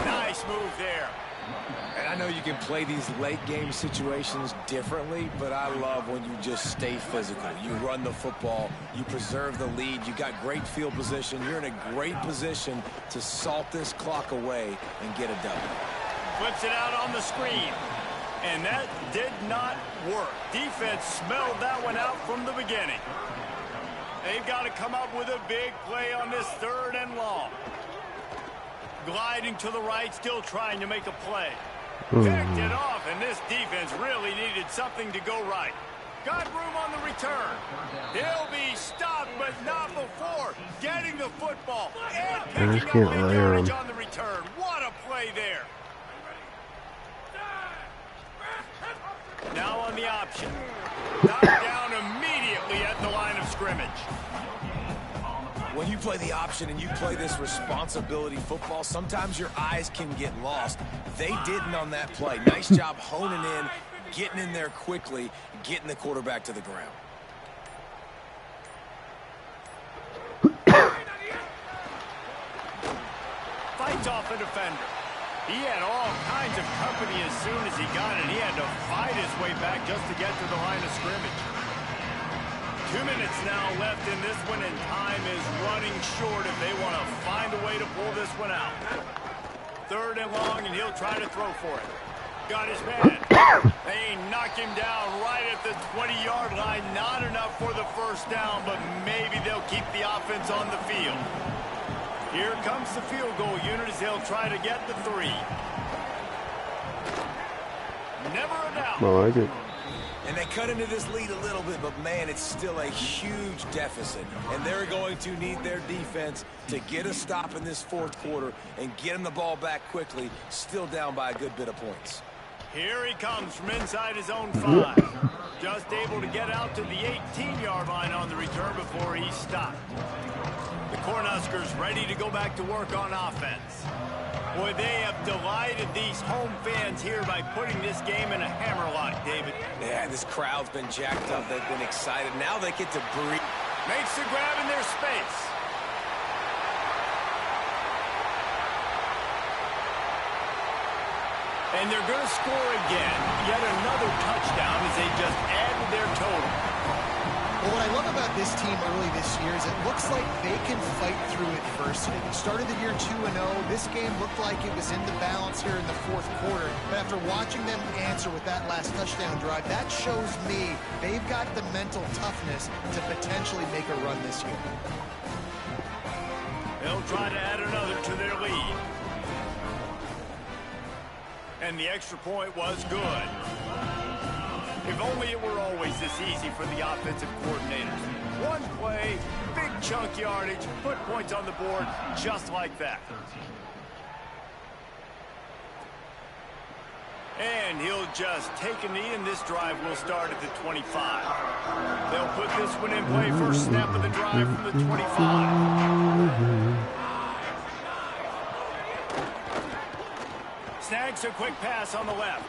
Nice move there. And I know you can play these late game situations differently, but I love when you just stay physical. You run the football, you preserve the lead, you got great field position, you're in a great position to salt this clock away and get a W. Flips it out on the screen. And that did not work. Defense smelled that one out from the beginning. They've got to come up with a big play on this 3rd and long. Gliding to the right, still trying to make a play. Picked it off, and this defense really needed something to go right. Got room on the return. He'll be stopped, but not before getting the football and picking up the yardage on the return. What a play there. Now on the option. Knocked down immediately at the line of scrimmage. When you play the option and you play this responsibility football, sometimes your eyes can get lost. They didn't on that play. Nice job honing in, getting in there quickly, getting the quarterback to the ground. Fights off a defender. He had all kinds of company as soon as he got it. He had to fight his way back just to get to the line of scrimmage. 2 minutes now left in this one, and time is running short if they want to find a way to pull this one out. 3rd and long, and he'll try to throw for it. Got his man. They knock him down right at the 20-yard line. Not enough for the 1st down, but maybe they'll keep the offense on the field. Here comes the field goal unit as they'll try to get the 3. Never a doubt. I like it. And they cut into this lead a little bit, but, man, it's still a huge deficit. And they're going to need their defense to get a stop in this 4th quarter and get them the ball back quickly, still down by a good bit of points. Here he comes from inside his own 5. Just able to get out to the 18-yard line on the return before he stopped. The Cornhuskers ready to go back to work on offense. Boy, they have delighted these home fans here by putting this game in a hammerlock, David. Yeah, this crowd's been jacked up. They've been excited. Now they get to breathe. Makes the grab in their space. And they're going to score again. Yet another touchdown as they just add to their total. Well, what I love about this team early this year is it looks like they can fight through adversity. They started the year 2-0. This game looked like it was in the balance here in the 4th quarter. But after watching them answer with that last touchdown drive, that shows me they've got the mental toughness to potentially make a run this year. They'll try to add another to their lead. And the extra point was good. If only it were always this easy for the offensive coordinators. One play, big chunk yardage, put points on the board just like that. And he'll just take a knee, and this drive will start at the 25. They'll put this one in play. First snap of the drive from the 25. Snags a quick pass on the left.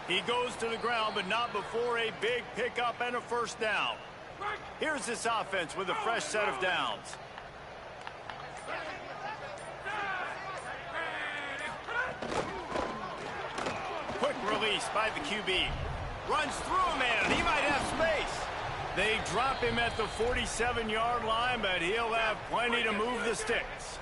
He goes to the ground, but not before a big pickup and a first down. Here's this offense with a fresh set of downs. Quick release by the QB. Runs through a man. He might have space. They drop him at the 47-yard line, but he'll have plenty to move the sticks.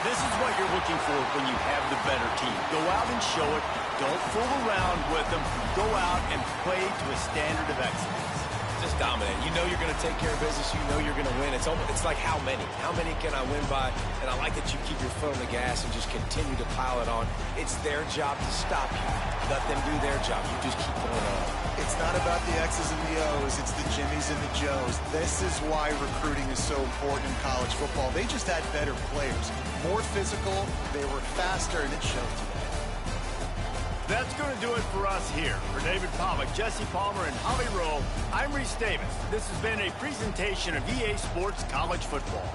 This is what you're looking for when you have the better team. Go out and show it. Don't fool around with them. Go out and play to a standard of excellence. Just dominant. You know you're going to take care of business. You know you're going to win. It's like how many? How many can I win by? And I like that you keep your foot on the gas and just continue to pile it on. It's their job to stop you. Let them do their job. You just keep going on. It's not about the X's and the O's. It's the Jimmies and the Joes. This is why recruiting is so important in college football. They just had better players. More physical. They were faster, and it showed today. That's going to do it for us here. For David Pollack, Jesse Palmer, and Holly Rowe, I'm Reese Davis. This has been a presentation of EA Sports College Football.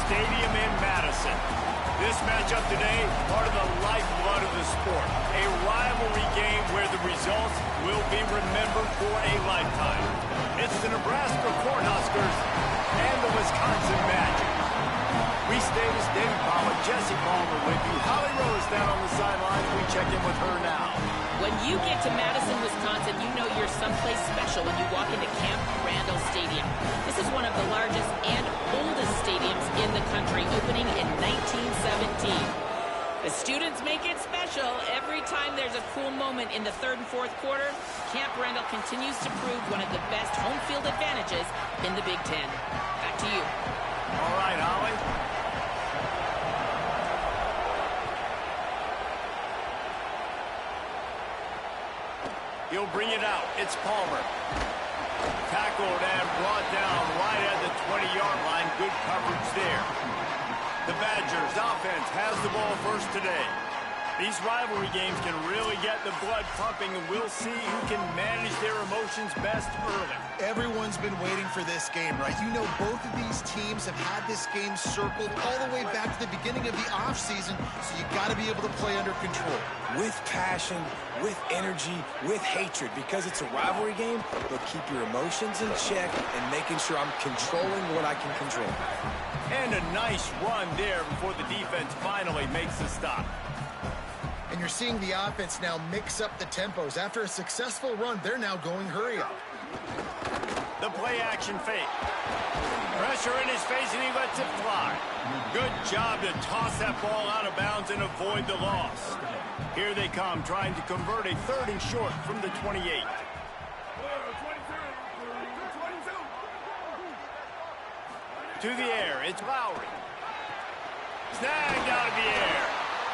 Stadium in Madison. This matchup today, part of the lifeblood of the sport. A rivalry game where the results will be remembered for a lifetime. It's the Nebraska Cornhuskers and the Wisconsin Magic. Reese Davis, David Pollack, Jesse Palmer with you. Holly Rowe is down on the sidelines. We check in with her now. When you get to Madison, Wisconsin, you know you're someplace special when you walk into Camp Randall Stadium. This is one of the largest and oldest stadiums in the country, opening in 1917. The students make it special. Every time there's a cool moment in the third and fourth quarter, Camp Randall continues to prove one of the best home field advantages in the Big Ten. Back to you. All right, Holly. He'll bring it out. It's Palmer. Tackled and brought down right at the 20-yard line. Good coverage there. The Badgers offense has the ball first today. These rivalry games can really get the blood pumping, and we'll see who can manage their emotions best early. Everyone's been waiting for this game, right? You know, both of these teams have had this game circled all the way back to the beginning of the offseason, so you got to be able to play under control. With passion, with energy, with hatred, because it's a rivalry game, but keep your emotions in check and making sure I'm controlling what I can control. And a nice run there before the defense finally makes the stop. And you're seeing the offense now mix up the tempos. After a successful run, they're now going hurry up. The play action fake. Pressure in his face, and he lets it fly. Good job to toss that ball out of bounds and avoid the loss. Here they come, trying to convert a 3rd and short from the 28. To the air, it's Lowry. Snagged out of the air.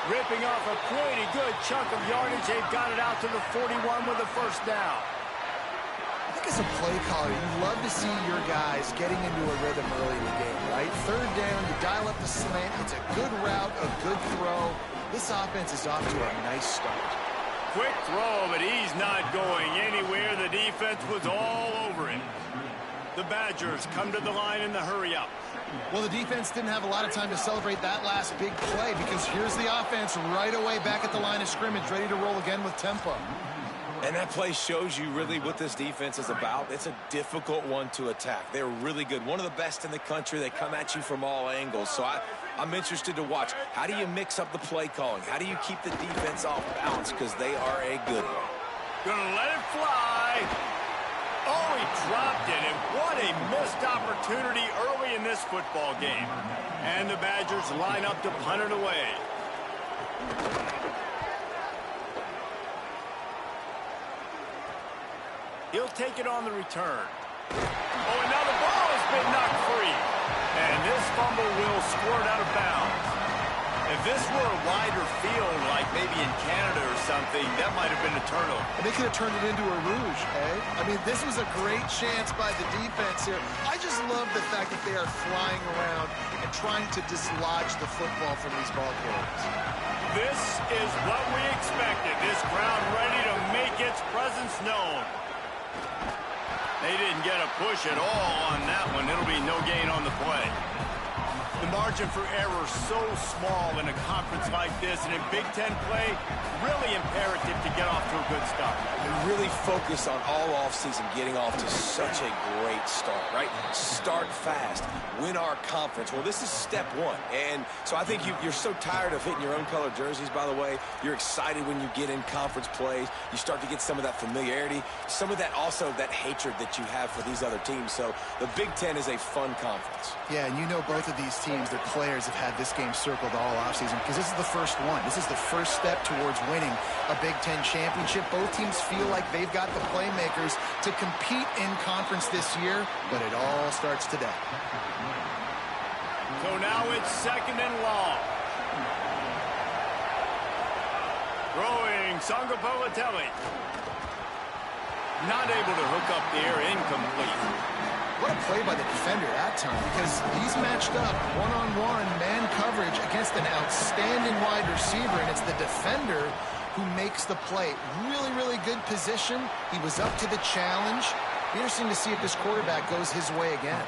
Ripping off a pretty good chunk of yardage. They've got it out to the 41 with a first down. I think as a play caller, you love to see your guys getting into a rhythm early in the game, right? 3rd down, you dial up the slant. It's a good route, a good throw. This offense is off to a nice start. Quick throw, but he's not going anywhere. The defense was all over him. The Badgers come to the line in the hurry-up. Well, the defense didn't have a lot of time to celebrate that last big play because here's the offense right away back at the line of scrimmage, ready to roll again with tempo. And that play shows you really what this defense is about. It's a difficult one to attack. They're really good. One of the best in the country. They come at you from all angles. So I'm interested to watch. How do you mix up the play calling? How do you keep the defense off balance? Because they are a good one. Gonna let it fly. Oh, he dropped it, and what a missed opportunity early in this football game. And the Badgers line up to punt it away. He'll take it on the return. Oh, and now the ball has been knocked free. And this fumble will squirt out of bounds. If this were a wider field, like maybe in Canada or something, that might have been a turnover. And they could have turned it into a rouge, eh? I mean, this was a great chance by the defense here. I just love the fact that they are flying around and trying to dislodge the football from these ball carriers. This is what we expected. This crowd ready to make its presence known. They didn't get a push at all on that one. It'll be no gain on the play. The margin for error so small in a conference like this, and in Big Ten play, really imperative to get off to a good start. We really focus on all offseason getting off to such a great start, right? Start fast, win our conference. Well, this is step one. And so I think you're so tired of hitting your own color jerseys, by the way. You're excited when you get in conference plays. You start to get some of that familiarity, some of that also that hatred that you have for these other teams. So the Big Ten is a fun conference. Yeah, and you know both of these teams, their players have had this game circled all offseason because this is the first one. This is the first step towards winning a Big Ten championship. Both teams feel like they've got the playmakers to compete in conference this year, but it all starts today. So now it's 2nd and long. Throwing Sangapolateli. Not able to hook up there, incomplete. What a play by the defender that time, because he's matched up one-on-one man coverage against an outstanding wide receiver, and it's the defender who makes the play. Really, really good position. He was up to the challenge. Be interesting to see if this quarterback goes his way again.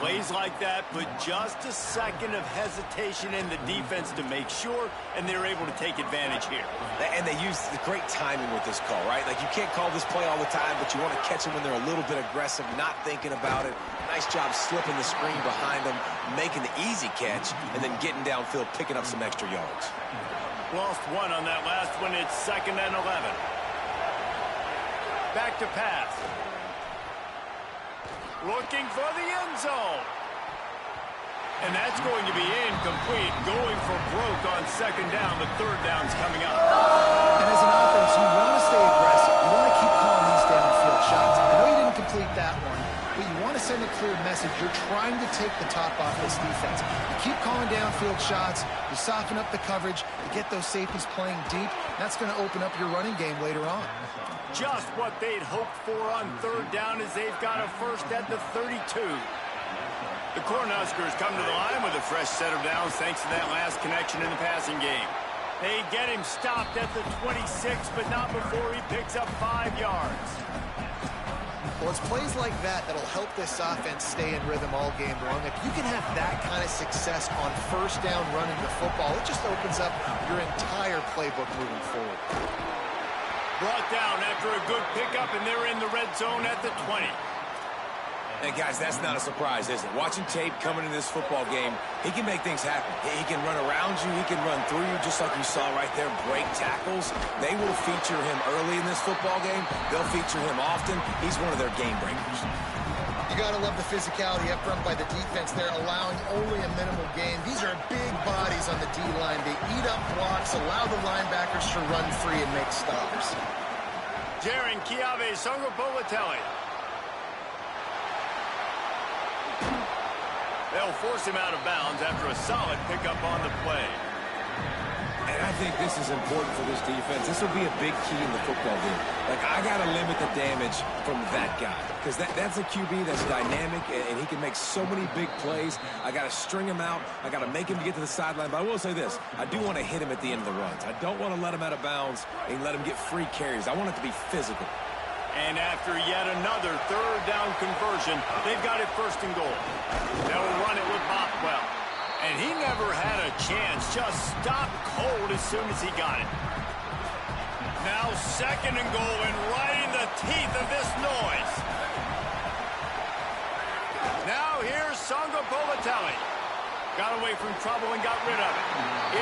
Plays like that put just a second of hesitation in the defense to make sure, and they're able to take advantage here. And they use the great timing with this call, right? Like, you can't call this play all the time, but you want to catch them when they're a little bit aggressive, not thinking about it. Nice job slipping the screen behind them, making the easy catch, and then getting downfield, picking up some extra yards. Lost one on that last one. It's 2nd and 11. Back to pass. Looking for the end zone. And that's going to be incomplete. Going for broke on 2nd down. The 3rd down's coming up. And as an offense, you want to stay aggressive. You want to keep calling these downfield shots. I know you didn't complete that one, but you want to send a clear message. You're trying to take the top off this defense. You keep calling downfield shots. You soften up the coverage. You get those safeties playing deep. That's going to open up your running game later on. Just what they'd hoped for on 3rd down as they've got a first at the 32. The Cornhuskers come to the line with a fresh set of downs thanks to that last connection in the passing game. They get him stopped at the 26, but not before he picks up 5 yards. Well, it's plays like that that'll help this offense stay in rhythm all game long. If you can have that kind of success on first down running the football, it just opens up your entire playbook moving forward. Brought down after a good pickup, and they're in the red zone at the 20. And guys, that's not a surprise, is it? Watching tape coming into this football game, he can make things happen. He can run around you, he can run through you, just like you saw right there, break tackles. They will feature him early in this football game. They'll feature him often. He's one of their game breakers. You got to love the physicality up front by the defense there, allowing only a minimal gain. These are big bodies on the D-line. They eat up blocks, allow the linebackers to run free and make stops. Jaron Kiave Songobolatelli. They'll force him out of bounds after a solid pickup on the play. And I think this is important for this defense. This will be a big key in the football game. Like, I got to limit the damage from that guy because that's a QB that's dynamic, and he can make so many big plays. I got to string him out. I got to make him get to the sideline. But I will say this. I do want to hit him at the end of the runs. I don't want to let him out of bounds and let him get free carries. I want it to be physical. And after yet another third down conversion, they've got it first and goal. They'll run it with Bothwell. And he never had a chance, just stopped cold as soon as he got it. Now second and goal, and right in the teeth of this noise. Now here's Songobolatelli. Got away from trouble and got rid of it.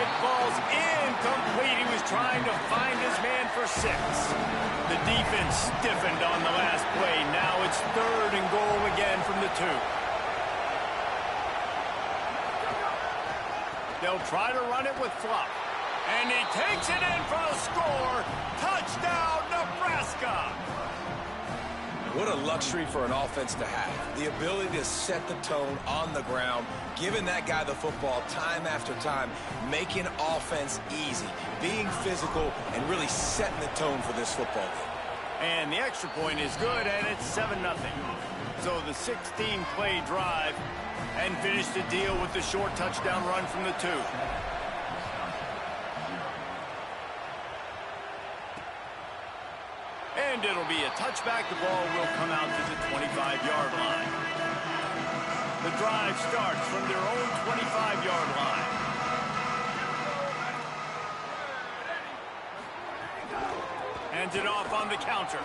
It falls incomplete. He was trying to find his man for 6. The defense stiffened on the last play. Now it's third and goal again from the 2. They'll try to run it with Fluff. And he takes it in for the score. Touchdown, Nebraska! What a luxury for an offense to have. The ability to set the tone on the ground, giving that guy the football time after time, making offense easy, being physical, and really setting the tone for this football game. And the extra point is good, and it's 7-0. So the 16-play drive, and finish the deal with the short touchdown run from the 2. And it'll be a touchback. The ball will come out to the 25-yard line. The drive starts from their own 25-yard line. Hands it off on the counter.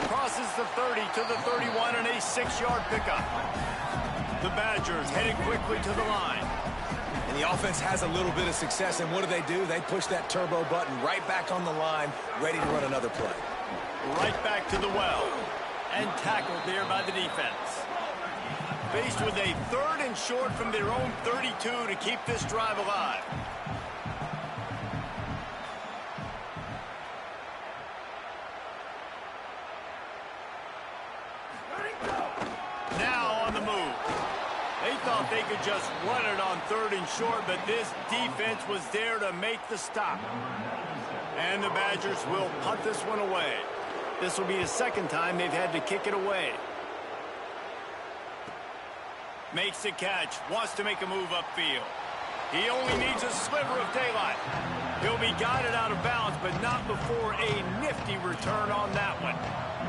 Crosses the 30 to the 31 and a 6-yard pickup. The Badgers headed quickly to the line. And the offense has a little bit of success, and what do? They push that turbo button right back on the line, ready to run another play. Right back to the well, and tackled there by the defense. Faced with a third and short from their own 32 to keep this drive alive. Now on the move. They thought they could just run it on third and short, but this defense was there to make the stop. And the Badgers will punt this one away. This will be the second time they've had to kick it away. Makes the catch, wants to make a move upfield. He only needs a sliver of daylight. He'll be guided out of bounds, but not before a nifty return on that one.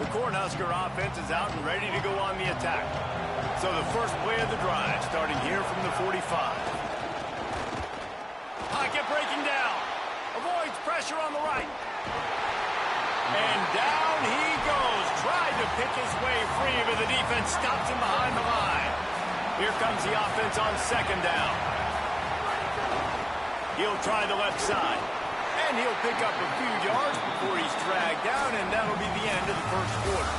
The Cornhusker offense is out and ready to go on the attack. So the first play of the drive, starting here from the 45. Pocket breaking down. Avoids pressure on the right. And down he goes. Tried to pick his way free, but the defense stops him behind the line. Here comes the offense on second down. He'll try the left side. And he'll pick up a few yards before he's dragged down, and that'll be the end of the first quarter.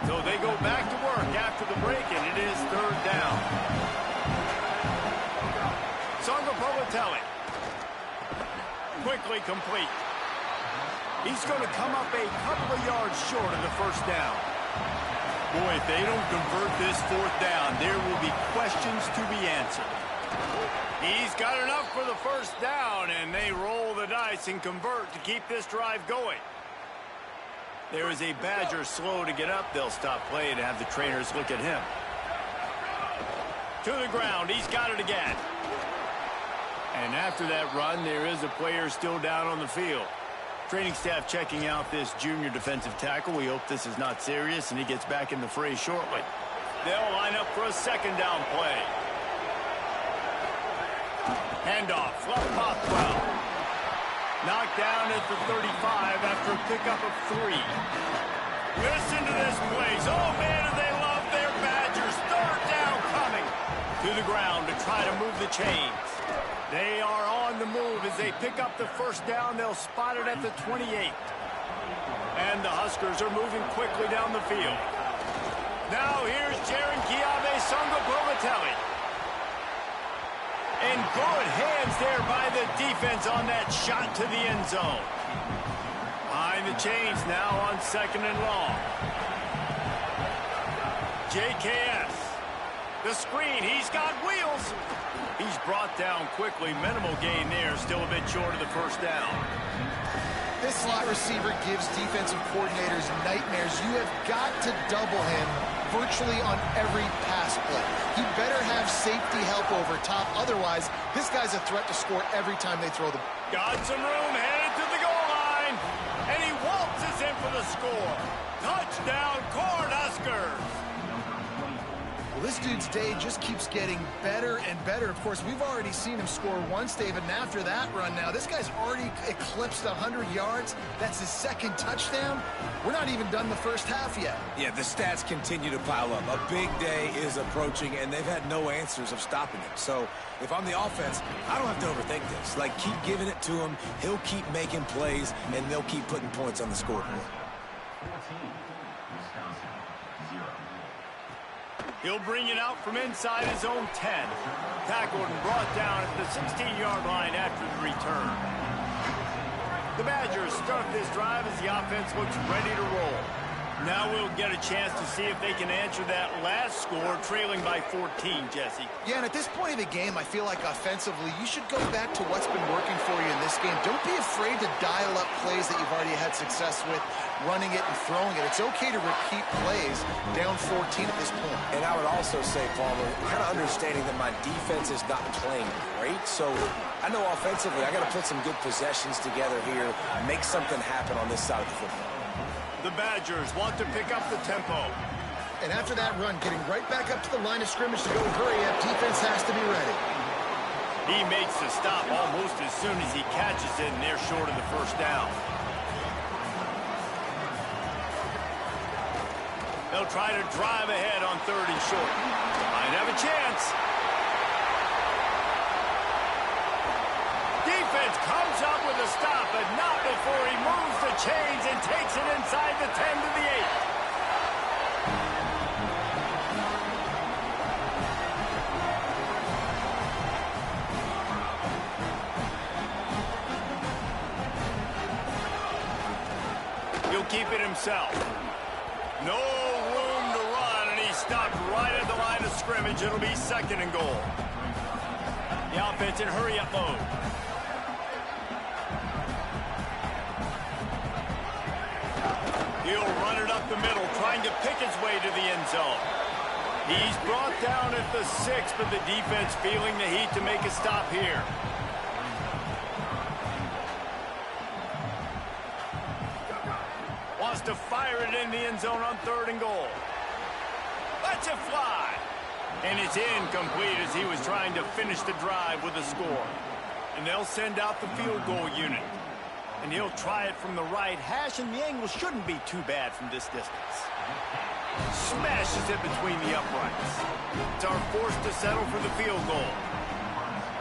So they go back to work after the break, and it is third down. Songobolatelli. Quickly complete. He's going to come up a couple of yards short of the first down. Boy, if they don't convert this fourth down, there will be questions to be answered. He's got enough for the first down, and they roll the dice and convert to keep this drive going. There is a Badger slow to get up. They'll stop play and have the trainers look at him. To the ground. He's got it again. And after that run, there is a player still down on the field. Training staff checking out this junior defensive tackle. We hope this is not serious, and he gets back in the fray shortly. They'll line up for a second down play. Handoff. Left Bothwell. Knocked down at the 35 after a pickup of 3. Listen to this place. Oh, man, do they love their Badgers. Third down coming. To the ground to try to move the chains. They are on the move as they pick up the first down. They'll spot it at the 28. And the Huskers are moving quickly down the field. Now here's Jaron Kiave-Songaprovatelli. And good hands there by the defense on that shot to the end zone. Behind the chains now on second and long. JKS. The screen. He's got wheels. He's brought down quickly. Minimal gain there. Still a bit short of the first down. This slot receiver gives defensive coordinators nightmares. You have got to double him virtually on every pass play. You better have safety help over top. Otherwise, this guy's a threat to score every time they throw the ball. Got some room, headed to the goal line. And he waltzes in for the score. Touchdown, Cornhuskers. Well, this dude's day just keeps getting better and better. Of course, we've already seen him score once, David, and after that run now, this guy's already eclipsed 100 yards. That's his second touchdown. We're not even done the first half yet. Yeah, the stats continue to pile up. A big day is approaching, and they've had no answers of stopping him. So if I'm the offense, I don't have to overthink this. Like, keep giving it to him. He'll keep making plays, and they'll keep putting points on the scoreboard. He'll bring it out from inside his own 10. Tackled and brought down at the 16-yard line after the return. The Badgers start this drive as the offense looks ready to roll. Now we'll get a chance to see if they can answer that last score, trailing by 14, Jesse. Yeah, and at this point of the game, I feel like offensively, you should go back to what's been working for you in this game. Don't be afraid to dial up plays that you've already had success with, running it and throwing it. It's okay to repeat plays down 14 at this point. And I would also say, Palmer, kind of understanding that my defense is not playing great, so I know offensively I got to put some good possessions together here, make something happen on this side of the football. The Badgers want to pick up the tempo. And after that run, getting right back up to the line of scrimmage to go hurry up, defense has to be ready. He makes the stop almost as soon as he catches it, and they're short of the first down. They'll try to drive ahead on 3rd and short. Might have a chance. Defense comes up with a stop, but not before he moves the chains and takes it inside the 10 to the 8. He'll keep it himself. No room to run, and he stopped right at the line of scrimmage. It'll be 2nd and goal. The offense in hurry-up mode. He'll run it up the middle, trying to pick his way to the end zone. He's brought down at the 6, but the defense feeling the heat to make a stop here. Wants to fire it in the end zone on 3rd and goal. Lets it fly. And it's incomplete as he was trying to finish the drive with a score. And they'll send out the field goal unit. And he'll try it from the right hash, and the angle shouldn't be too bad from this distance. Smashes it between the uprights. It's our force to settle for the field goal.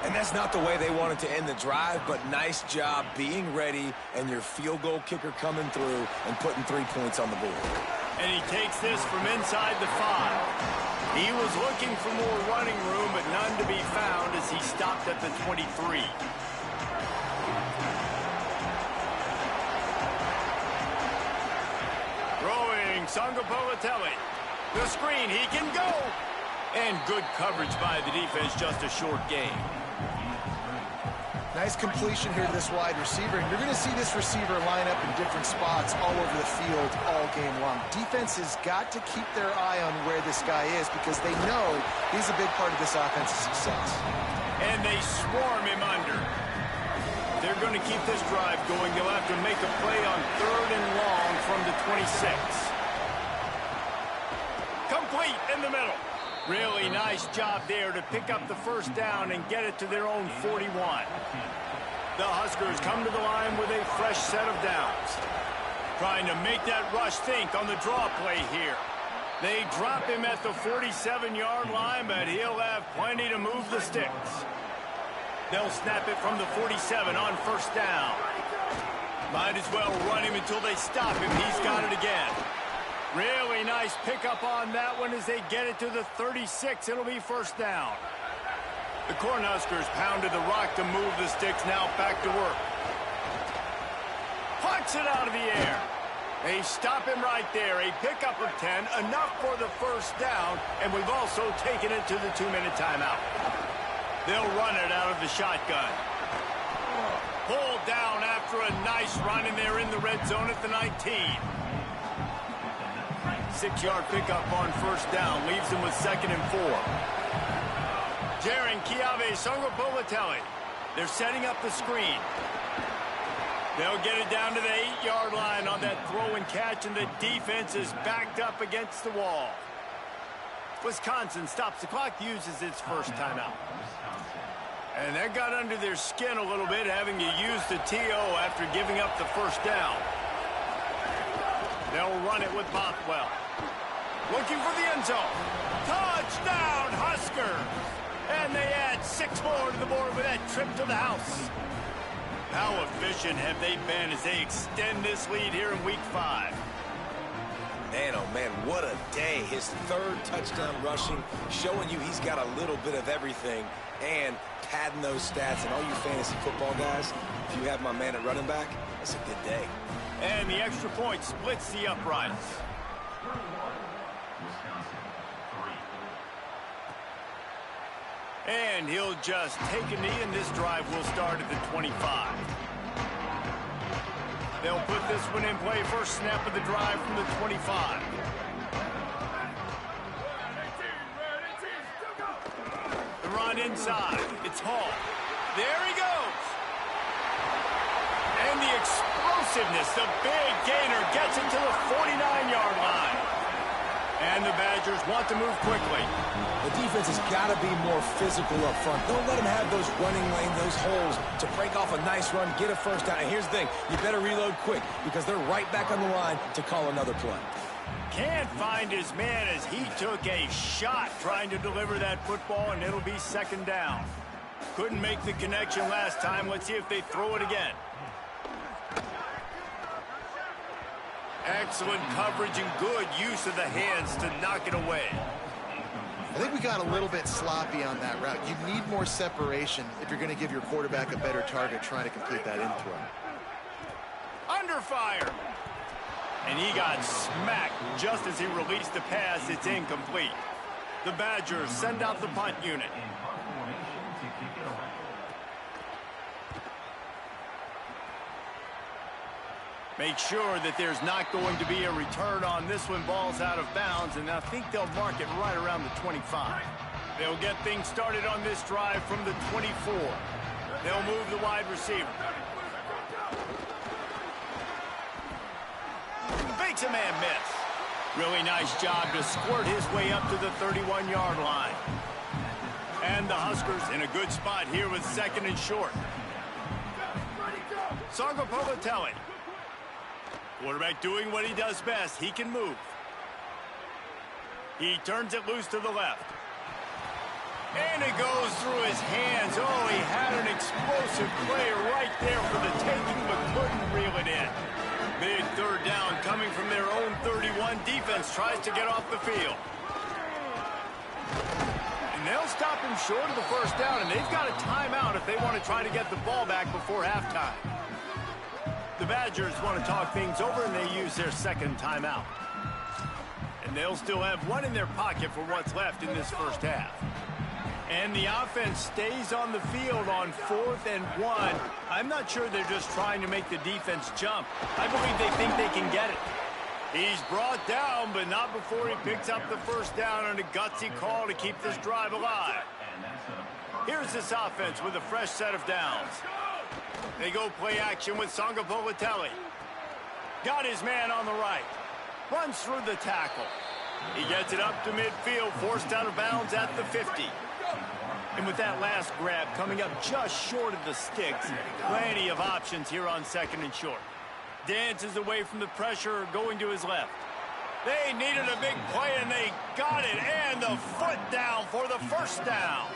And that's not the way they wanted to end the drive, but nice job being ready and your field goal kicker coming through and putting 3 points on the board. And he takes this from inside the 5. He was looking for more running room, but none to be found as he stopped at the 23. Throwing Songaprovatelli. The screen, he can go. And good coverage by the defense, just a short gain. Nice completion here to this wide receiver, and you're going to see this receiver line up in different spots all over the field all game long. Defense has got to keep their eye on where this guy is because they know he's a big part of this offense's success. And they swarm him under. They're going to keep this drive going. They'll have to make a play on 3rd and long from the 26. Complete in the middle. Really nice job there to pick up the first down and get it to their own 41. The Huskers come to the line with a fresh set of downs. Trying to make that rush think on the draw play here. They drop him at the 47-yard line, but he'll have plenty to move the sticks. They'll snap it from the 47 on first down. Might as well run him until they stop him. He's got it again. Really nice pickup on that one as they get it to the 36. It'll be first down. The Cornhuskers pounded the rock to move the sticks. Now back to work. Punts it out of the air. They stop him right there. A pickup of 10, enough for the first down, and we've also taken it to the 2-minute timeout. They'll run it out of the shotgun. Pulled down after a nice run, and they're in the red zone at the 19. 6-yard pickup on first down leaves them with 2nd and 4. Jaron Kiave-Songopolatelli. They're setting up the screen. They'll get it down to the 8-yard line on that throw and catch, and the defense is backed up against the wall. Wisconsin stops the clock, uses its first timeout. And that got under their skin a little bit, having to use the TO after giving up the first down. They'll run it with Bothwell. Looking for the end zone. Touchdown, Huskers! And they add 6 more to the board with that trip to the house. How efficient have they been as they extend this lead here in Week 5? Man, oh man, what a day. His 3rd touchdown rushing, showing you he's got a little bit of everything and padding those stats. And all you fantasy football guys, if you have my man at running back, that's a good day. And the extra point splits the uprights. And he'll just take a knee, and this drive will start at the 25. They'll put this one in play. First snap of the drive from the 25. The run inside. It's Hall. There he goes. And the explosiveness, the big gainer gets it to the 49-yard line. And the Badgers want to move quickly. The defense has got to be more physical up front. Don't let them have those running lanes, those holes to break off a nice run, get a first down. And here's the thing, you better reload quick because they're right back on the line to call another play. Can't find his man as he took a shot trying to deliver that football, and it'll be 2nd down. Couldn't make the connection last time. Let's see if they throw it again. Excellent coverage and good use of the hands to knock it away. I think we got a little bit sloppy on that route. You need more separation if you're going to give your quarterback a better target trying to complete that in throw. Under fire. And he got smacked just as he released the pass. It's incomplete. The Badgers send out the punt unit. Make sure that there's not going to be a return on this one. Ball's out of bounds, and I think they'll mark it right around the 25. They'll get things started on this drive from the 24. They'll move the wide receiver. Makes a man miss. Really nice job to squirt his way up to the 31-yard line. And the Huskers in a good spot here with 2nd and short. Songopolatelli. Quarterback doing what he does best. He can move. He turns it loose to the left. And it goes through his hands. Oh, he had an explosive play right there for the taking, but couldn't reel it in. Big 3rd down coming from their own 31. Defense tries to get off the field. And they'll stop him short of the first down, and they've got a timeout if they want to try to get the ball back before halftime. The Badgers want to talk things over, and they use their 2nd timeout. And they'll still have one in their pocket for what's left in this first half. And the offense stays on the field on 4th and 1. I'm not sure they're just trying to make the defense jump. I believe they think they can get it. He's brought down, but not before he picks up the first down on a gutsy call to keep this drive alive. Here's this offense with a fresh set of downs. They go play action with Sangapolitelli. Got his man on the right. Runs through the tackle. He gets it up to midfield, forced out of bounds at the 50. And with that last grab coming up just short of the sticks, plenty of options here on 2nd and short. Dances away from the pressure, going to his left. They needed a big play, and they got it, and the foot down for the first down.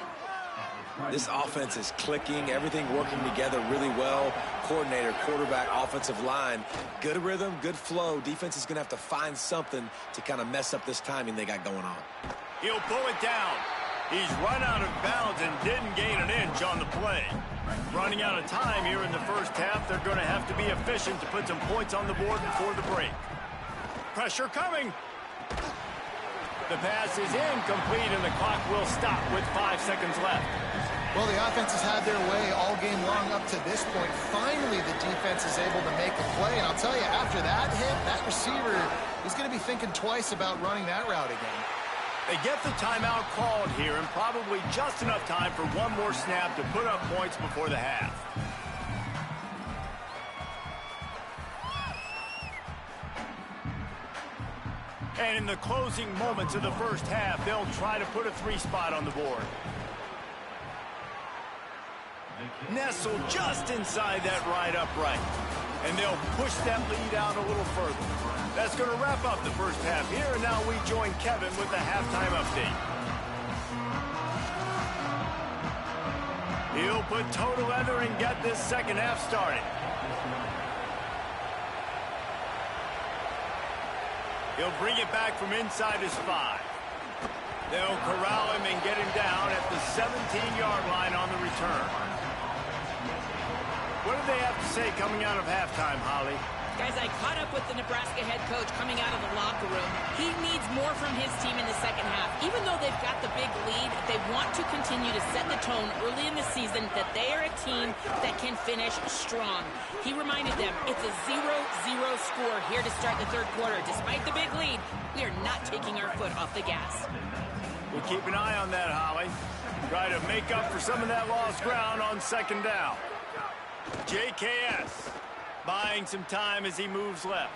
This offense is clicking, everything working together really well. Coordinator, quarterback, offensive line, good rhythm, good flow. Defense is going to have to find something to kind of mess up this timing they got going on. He'll pull it down. He's run out of bounds and didn't gain an inch on the play. Running out of time here in the first half, they're going to have to be efficient to put some points on the board before the break. Pressure coming. The pass is incomplete, and the clock will stop with 5 seconds left. Well, the offense has had their way all game long up to this point. Finally, the defense is able to make a play. And I'll tell you, after that hit, that receiver is going to be thinking twice about running that route again. They get the timeout called here, and probably just enough time for one more snap to put up points before the half. And in the closing moments of the first half, they'll try to put a 3-spot on the board. Nestled just inside that right upright. And they'll push that lead out a little further. That's going to wrap up the first half here, and now we join Kevin with the halftime update. He'll put toe to leather and get this second half started. He'll bring it back from inside his 5. They'll corral him and get him down at the 17-yard line on the return. What do they have to say coming out of halftime, Holly? Guys, I caught up with the Nebraska head coach coming out of the locker room. He needs more from his team in the second half. Even though they've got the big lead, they want to continue to set the tone early in the season that they are a team that can finish strong. He reminded them it's a 0-0 score here to start the third quarter. Despite the big lead, we are not taking our foot off the gas. We'll keep an eye on that, Holly. Try to make up for some of that lost ground on second down. JKS buying some time as he moves left.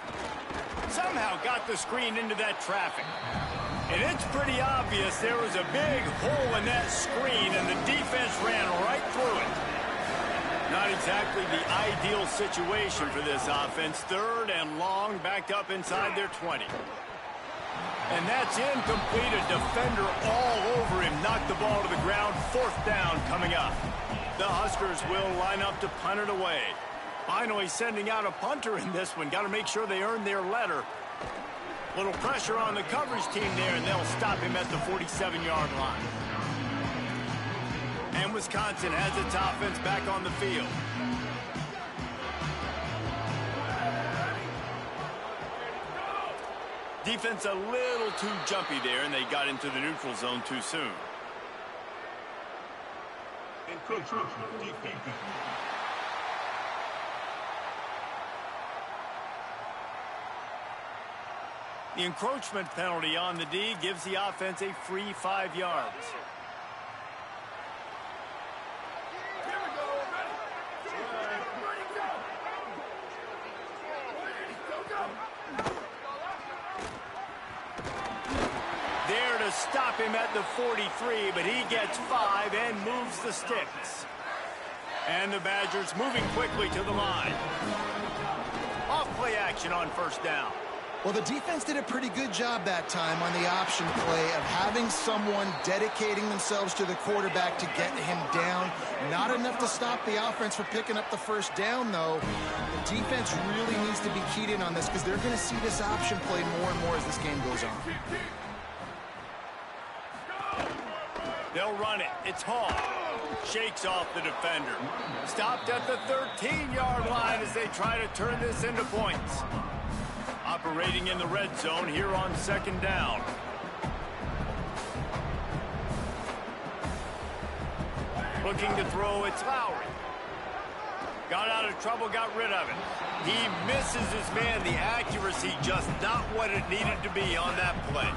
Somehow got the screen into that traffic. And it's pretty obvious there was a big hole in that screen, and the defense ran right through it. Not exactly the ideal situation for this offense. 3rd and long, backed up inside their 20. And that's incomplete. A defender all over him. Knocked the ball to the ground. 4th down coming up. The Huskers will line up to punt it away. Finally sending out a punter in this one. Got to make sure they earn their letter. Little pressure on the coverage team there, and they'll stop him at the 47-yard line. And Wisconsin has its offense back on the field. Defense a little too jumpy there, and they got into the neutral zone too soon. The encroachment penalty on the D gives the offense a free 5 yards. There to stop him at the 43, but he gets 5 and moves the sticks. And the Badgers moving quickly to the line. Off play action on first down. Well, the defense did a pretty good job that time on the option play of having someone dedicating themselves to the quarterback to get him down. Not enough to stop the offense from picking up the first down, though. The defense really needs to be keyed in on this because they're going to see this option play more and more as this game goes on. They'll run it. It's Hall. Shakes off the defender. Stopped at the 13-yard line as they try to turn this into points. Operating in the red zone here on second down. Looking to throw, it's Lowry. Got out of trouble, got rid of it. He misses his man. The accuracy just not what it needed to be on that play.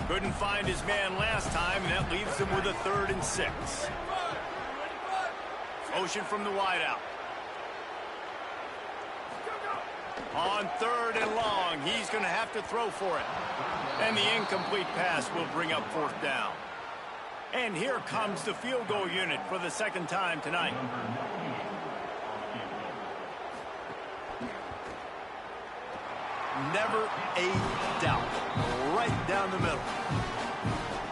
Couldn't find his man last time, and that leaves him with a 3rd and 6. Motion from the wideout. On 3rd and long, he's going to have to throw for it. And the incomplete pass will bring up 4th down. And here comes the field goal unit for the 2nd time tonight. Never a doubt. Right down the middle.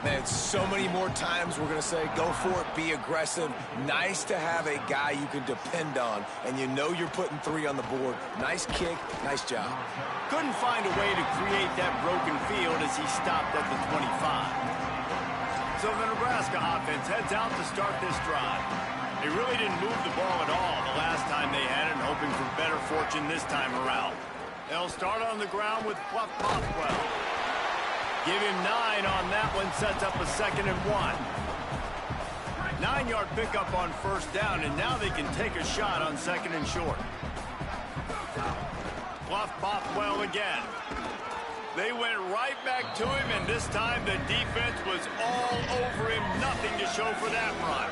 Man, so many more times we're going to say, go for it, be aggressive. Nice to have a guy you can depend on, and you know you're putting 3 on the board. Nice kick, nice job. Couldn't find a way to create that broken field as he stopped at the 25. So the Nebraska offense heads out to start this drive. They really didn't move the ball at all the last time they had it, hoping for better fortune this time around. They'll start on the ground with Fluff Bothwell. Give him 9 on that one, sets up a 2nd and 1. 9-yard pickup on 1st down, and now they can take a shot on 2nd and short. Fluff Bothwell again. They went right back to him, and this time the defense was all over him. Nothing to show for that run.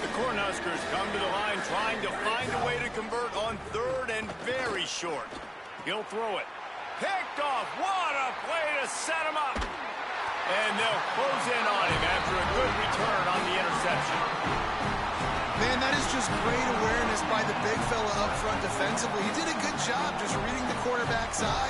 The Cornhuskers come to the line trying to find a way to convert on 3rd and very short. He'll throw it. Picked off. What a play to set him up. And they'll close in on him after a good return on the interception. Man, that is just great awareness by the big fella up front defensively. He did a good job just reading the quarterback's eye.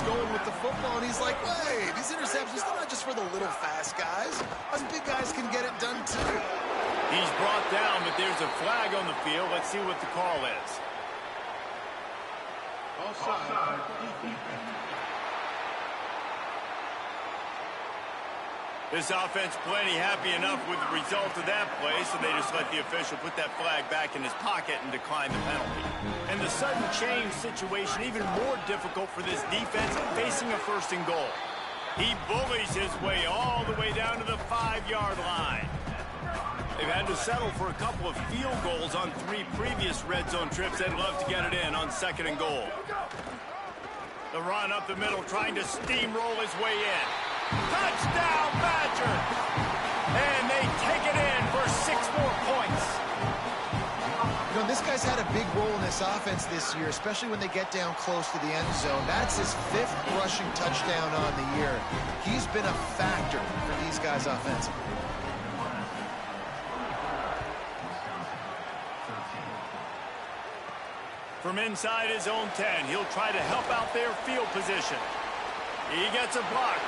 Going with the football, and he's like, wait, these interceptions, they're not just for the little fast guys. Us big guys can get it done too. He's brought down, but there's a flag on the field. Let's see what the call is. Offside. This offense plenty happy enough with the result of that play, so they just let the official put that flag back in his pocket and decline the penalty. And the sudden change situation even more difficult for this defense facing a 1st and goal. He bullies his way all the way down to the 5-yard line. They've had to settle for a couple of field goals on 3 previous red zone trips. They'd love to get it in on 2nd and goal. The run up the middle, trying to steamroll his way in. Touchdown, Badger! And they take it in for 6 more points. You know, this guy's had a big role in this offense this year, especially when they get down close to the end zone. That's his 5th rushing touchdown on the year. He's been a factor for these guys offensively. From inside his own 10, he'll try to help out their field position. He gets a block.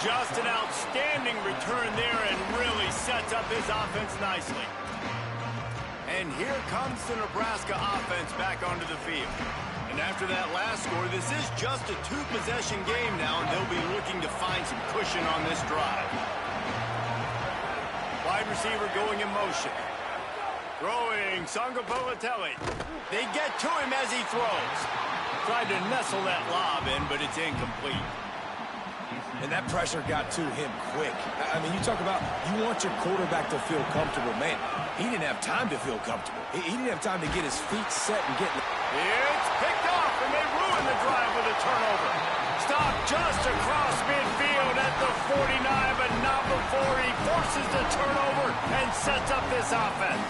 Just an outstanding return there and really sets up his offense nicely. And here comes the Nebraska offense back onto the field. And after that last score, this is just a 2-possession game now, and they'll be looking to find some cushion on this drive. Wide receiver going in motion. Throwing, Sangapolatelli. They get to him as he throws. Tried to nestle that lob in, but it's incomplete. And that pressure got to him quick. I mean, you talk about you want your quarterback to feel comfortable. Man, he didn't have time to feel comfortable. He didn't have time to get his feet set and get... It's picked off, and they ruin the drive with a turnover. Stopped just across midfield at the 49, but not before he forces the turnover and sets up this offense.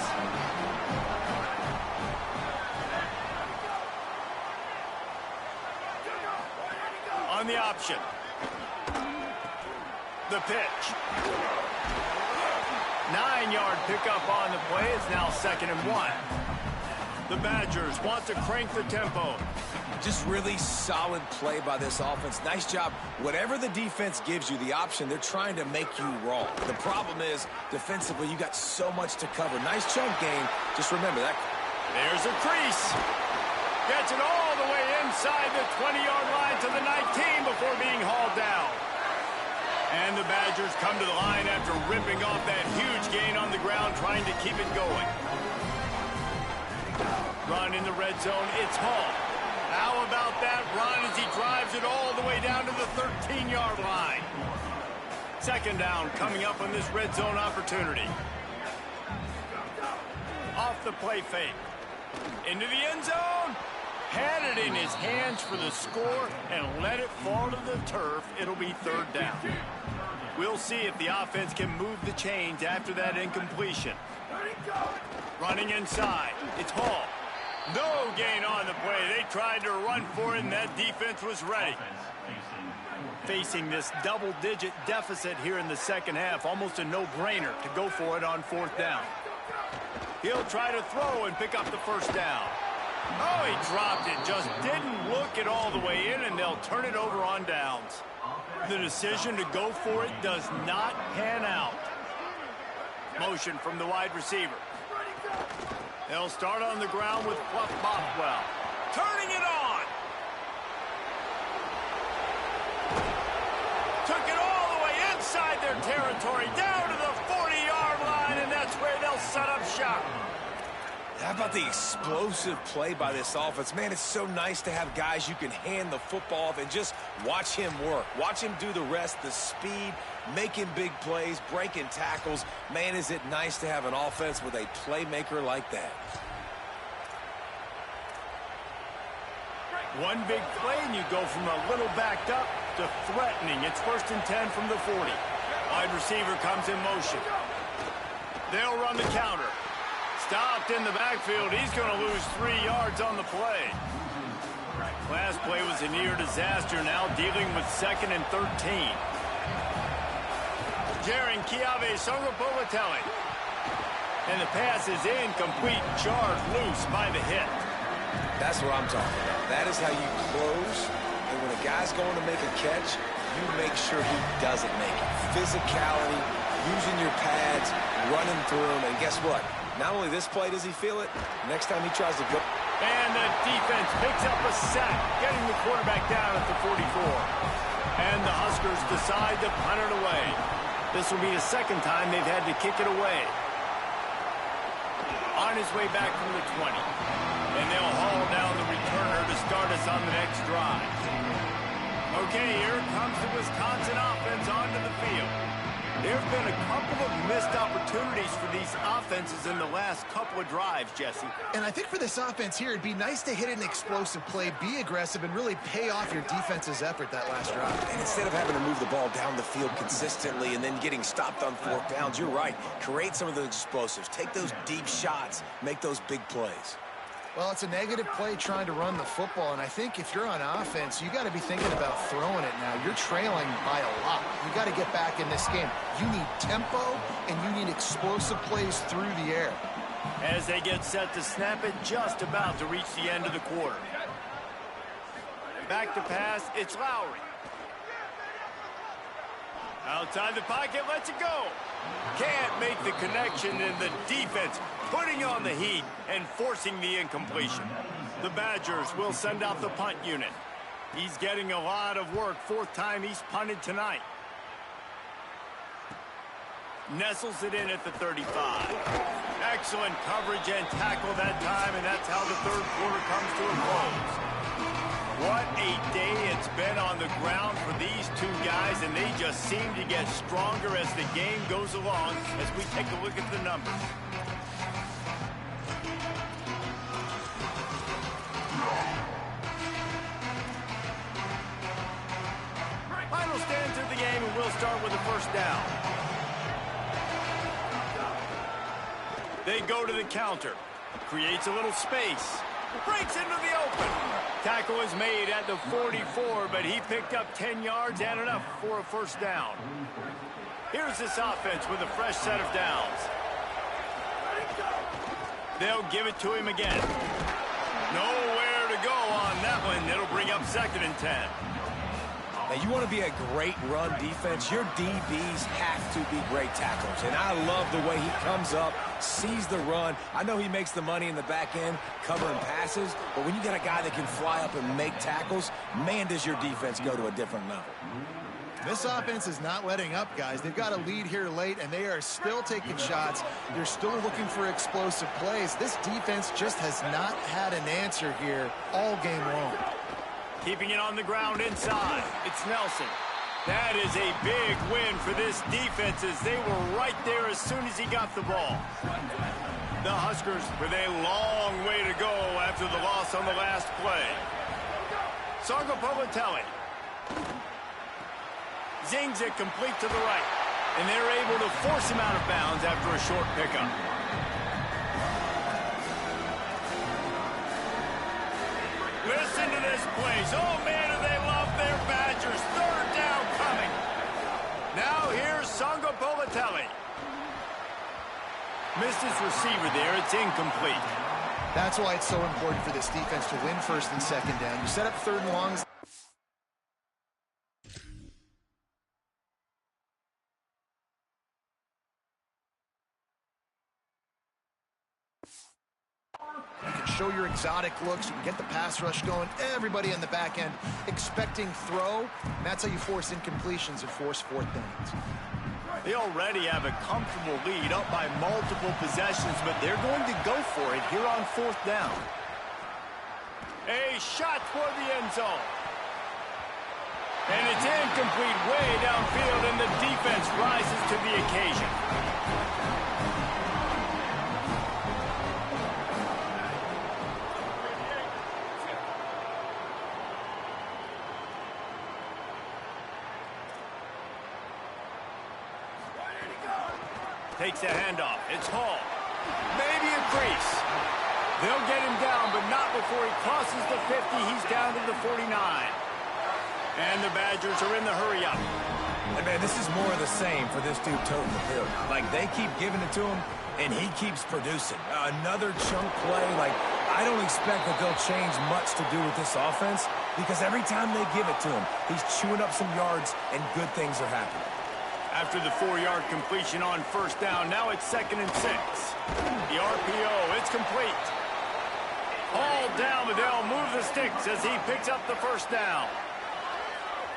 On the option. The pitch. 9-yard pickup on the play. It's now 2nd and 1. The Badgers want to crank the tempo. Just really solid play by this offense. Nice job. Whatever the defense gives you, the option, they're trying to make you wrong. The problem is, defensively, you got so much to cover. Nice chunk game. Just remember that. There's a crease. Gets it all the way inside the 20-yard line to the 19 before being hauled down. And the Badgers come to the line after ripping off that huge gain on the ground, trying to keep it going. Run in the red zone, it's Hall. How about that run as he drives it all the way down to the 13-yard line? Second down coming up on this red zone opportunity. Off the play fake. Into the end zone. Had it in his hands for the score and let it fall to the turf. It'll be third down. We'll see if the offense can move the chains after that incompletion. Running inside. It's Hall. No gain on the play. They tried to run for it, and that defense was ready. Facing this double-digit deficit here in the second half, almost a no-brainer to go for it on fourth down. He'll try to throw and pick up the first down. Oh, he dropped it. Just didn't look it all the way in, and they'll turn it over on downs. The decision to go for it does not pan out. Motion from the wide receiver. They'll start on the ground with Fluff Bothwell. Turning it on. Took it all the way inside their territory, down to the 40-yard line, and that's where they'll set up shop. How about the explosive play by this offense? Man, it's so nice to have guys you can hand the football off and just watch him work. Watch him do the rest, the speed, making big plays, breaking tackles. Man, is it nice to have an offense with a playmaker like that. One big play, and you go from a little backed up to threatening. It's 1st and 10 from the 40. Wide receiver comes in motion. They'll run the counter. Stopped in the backfield. He's going to lose 3 yards on the play. Last play was a near disaster, now dealing with 2nd and 13. Jaren Kiave Songapolatelli. And the pass is incomplete, jarred loose by the hit. That's what I'm talking about. That is how you close. And when a guy's going to make a catch, you make sure he doesn't make it. Physicality, using your pads, running through them. And guess what? Not only this play does he feel it, next time he tries to go. And the defense picks up a sack, getting the quarterback down at the 44. And the Huskers decide to punt it away. This will be the second time they've had to kick it away. On his way back from the 20. And they'll haul down the returner to start us on the next drive. Okay, here comes the Wisconsin offense onto the field. There have been a couple of missed opportunities for these offenses in the last couple of drives, Jesse. And I think for this offense here, it'd be nice to hit an explosive play, be aggressive, and really pay off your defense's effort that last drive. And instead of having to move the ball down the field consistently and then getting stopped on fourth downs, you're right. Create some of those explosives. Take those deep shots. Make those big plays. Well, it's a negative play trying to run the football, and I think if you're on offense, you got to be thinking about throwing it now. You're trailing by a lot. You got to get back in this game. You need tempo, and you need explosive plays through the air. As they get set to snap it, just about to reach the end of the quarter. Back to pass, it's Lowry. Outside the pocket, lets it go. Can't make the connection, and the defense putting on the heat and forcing the incompletion. The Badgers will send out the punt unit. He's getting a lot of work. 4th time he's punted tonight. Nestles it in at the 35. Excellent coverage and tackle that time, and that's how the 3rd quarter comes to a close. What a day it's been on the ground for these two guys, and they just seem to get stronger as the game goes along as we take a look at the numbers. Final stands of the game, and we'll start with the first down. They go to the counter. Creates a little space. Breaks into the open. Tackle is made at the 44, but he picked up 10 yards and enough for a first down. Here's this offense with a fresh set of downs. They'll give it to him again. Nowhere to go on that one. It'll bring up 2nd and 10. Now, you want to be a great run defense, your DBs have to be great tacklers. And I love the way he comes up, sees the run. I know he makes the money in the back end, covering passes, but when you got a guy that can fly up and make tackles, man, does your defense go to a different level. This offense is not letting up, guys. They've got a lead here late, and they are still taking shots. They're still looking for explosive plays. This defense just has not had an answer here all game long. Keeping it on the ground inside. It's Nelson. That is a big win for this defense as they were right there as soon as he got the ball. The Huskers with a long way to go after the loss on the last play. Sangopovatelli zings it complete to the right, and they're able to force him out of bounds after a short pickup. Listen to this place. Oh, man, do they love their Badgers. Third down coming. Now here's Sangopovatelli. Missed his receiver there. It's incomplete. That's why it's so important for this defense to win first and second down. You set up third and longs. You can show your exotic looks. You can get the pass rush going. Everybody on the back end expecting throw. And that's how you force incompletions and force fourth downs. They already have a comfortable lead up by multiple possessions, but they're going to go for it here on fourth down. A shot for the end zone. And it's incomplete way downfield, and the defense rises to the occasion. Takes a handoff. It's Hall. Maybe a crease. They'll get him down, but not before he crosses the 50. He's down to the 49. And the Badgers are in the hurry-up. And, man, this is more of the same for this dude toting the field. Like, they keep giving it to him, and he keeps producing. Another chunk play. Like, I don't expect that they'll change much to do with this offense because every time they give it to him, he's chewing up some yards, and good things are happening. After the 4-yard completion on first down, now it's 2nd and 6. The RPO, it's complete. All down, but they'll move the sticks as he picks up the first down.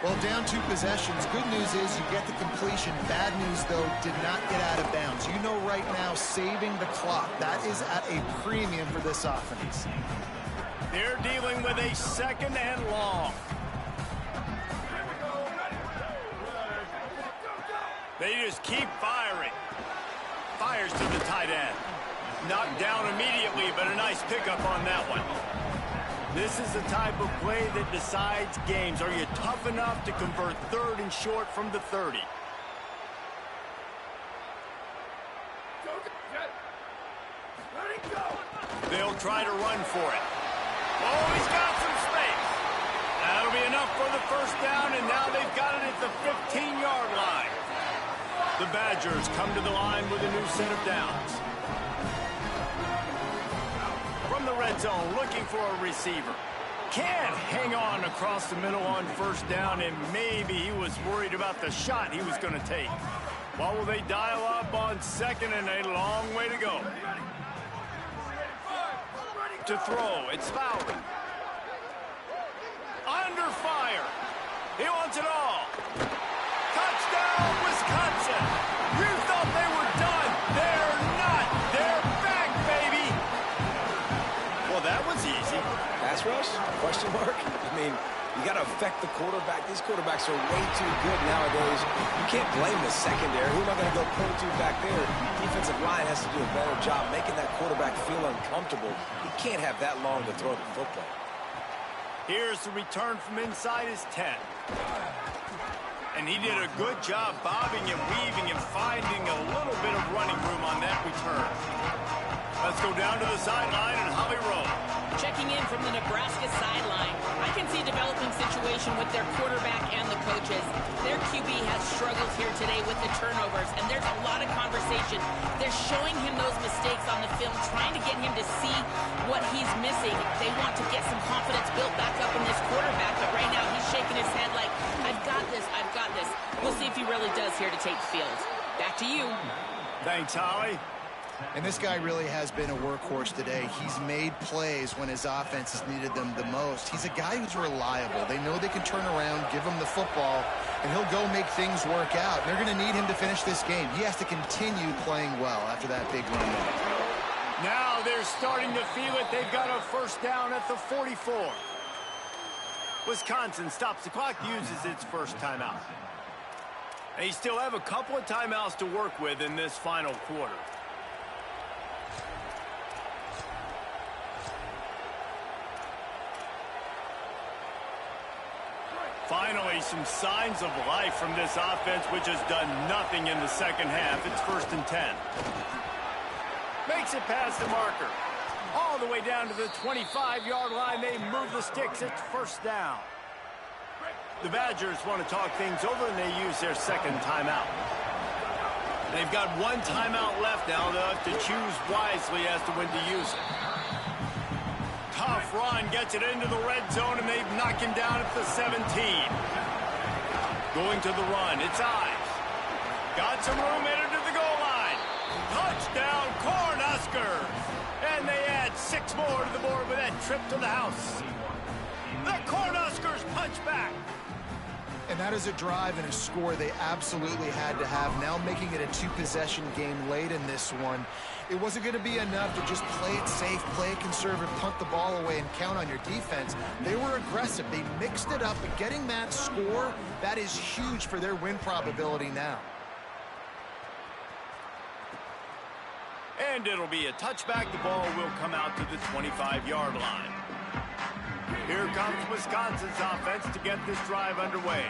Well, down 2 possessions. Good news is you get the completion. Bad news, though, did not get out of bounds. You know right now, saving the clock. That is at a premium for this offense. They're dealing with a 2nd and long. They just keep firing. Fires to the tight end. Knocked down immediately, but a nice pickup on that one. This is the type of play that decides games. Are you tough enough to convert 3rd and short from the 30? They'll try to run for it. Oh, he's got some space. That'll be enough for the first down, and now they've got it at the 15-yard line. The Badgers come to the line with a new set of downs. From the red zone, looking for a receiver. Can't hang on across the middle on first down, and maybe he was worried about the shot he was going to take. What will they dial up on 2nd and a long way to go? To throw, it's Fowler. Under fire. He wants it all. Touchdown, Wisconsin! You thought they were done. They're not. They're back, baby. Well, that was easy. Pass rush? Question mark? I mean, you got to affect the quarterback. These quarterbacks are way too good nowadays. You can't blame the secondary. Who am I going to go point to back there? Defensive line has to do a better job making that quarterback feel uncomfortable. You can't have that long to throw the football. Here's the return from inside his 10. And he did a good job bobbing and weaving and finding a little bit of running room on that return. Let's go down to the sideline and Holly Rowe. Checking in from the Nebraska sideline. I can see a developing situation with their quarterback and the coaches. Their QB has struggled here today with the turnovers, and there's a lot of conversation. They're showing him those mistakes on the film, trying to get him to see what he's missing. They want to get some confidence built back up in this quarterback, but right now he's shaking his head like, I've got this, I've got this. We'll see if he really does here to take the field. Back to you. Thanks, Holly. And this guy really has been a workhorse today. He's made plays when his offense has needed them the most. He's a guy who's reliable. They know they can turn around, give him the football, and he'll go make things work out. They're going to need him to finish this game. He has to continue playing well after that big run there. Now they're starting to feel it. They've got a first down at the 44. Wisconsin stops the clock, uses its first timeout. They still have a couple of timeouts to work with in this final quarter. Finally, some signs of life from this offense, which has done nothing in the second half. It's 1st and 10. Makes it past the marker. All the way down to the 25-yard line. They move the sticks. It's 1st down. The Badgers want to talk things over, and they use their second timeout. They've got one timeout left now. They'll have to choose wisely as to when to use it. Tough run, gets it into the red zone, and they've knocked him down at the 17. Going to the run, it's Ives. Got some room, headed to the goal line. Touchdown, Cornhuskers! And they add 6 more to the board with that trip to the house. The Cornhuskers punch back. And that is a drive and a score they absolutely had to have. Now making it a 2-possession game late in this one. It wasn't going to be enough to just play it safe, play it conservative, punt the ball away, and count on your defense. They were aggressive. They mixed it up, and getting that score, that is huge for their win probability now. And it'll be a touchback. The ball will come out to the 25-yard line. Here comes Wisconsin's offense to get this drive underway.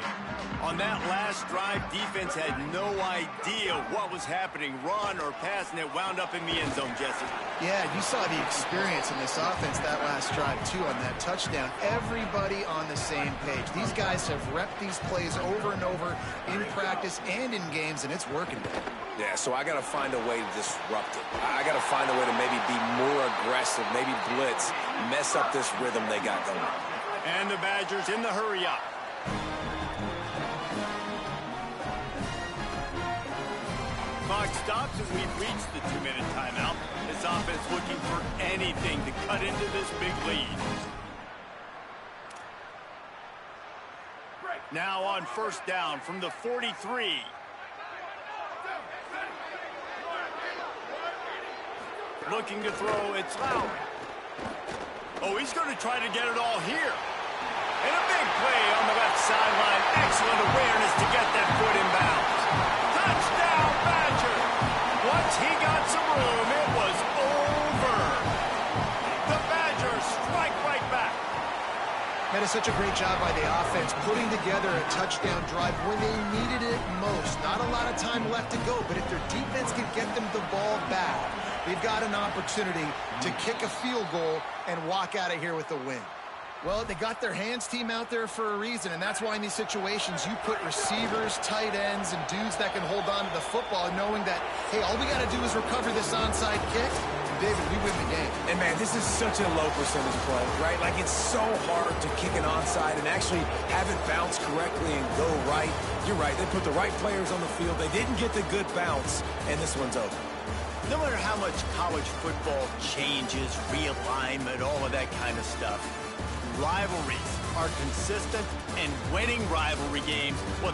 On that last drive, defense had no idea what was happening, run or pass, and it wound up in the end zone, Jesse. Yeah, you saw the experience in this offense that last drive, too, on that touchdown. Everybody on the same page. These guys have repped these plays over and over in practice and in games, and it's working. Yeah, so I got to find a way to disrupt it. I got to find a way to maybe be more aggressive, maybe blitz, mess up this rhythm they got going. And the Badgers in the hurry-up. Clock stops as we've reached the 2-minute timeout. This offense looking for anything to cut into this big lead. Now on 1st down from the 43. Looking to throw, it's Lowry. Oh, he's going to try to get it all here. And a big play on the left sideline. Excellent awareness to get that foot in bounds. Touchdown, Badger. Once he got some room, it was over. The Badgers strike right back. That is such a great job by the offense, putting together a touchdown drive when they needed it most. Not a lot of time left to go, but if their defense can get them the ball back, they've got an opportunity to kick a field goal and walk out of here with a win. Well, they got their hands team out there for a reason, and that's why in these situations you put receivers, tight ends, and dudes that can hold on to the football, knowing that, hey, all we got to do is recover this onside kick. David, we win the game. And, man, this is such a low percentage play, right? Like, it's so hard to kick an onside and actually have it bounce correctly and go right. You're right. They put the right players on the field. They didn't get the good bounce, and this one's over. No matter how much college football changes, realignment, all of that kind of stuff, rivalries are consistent, and winning rivalry games, well,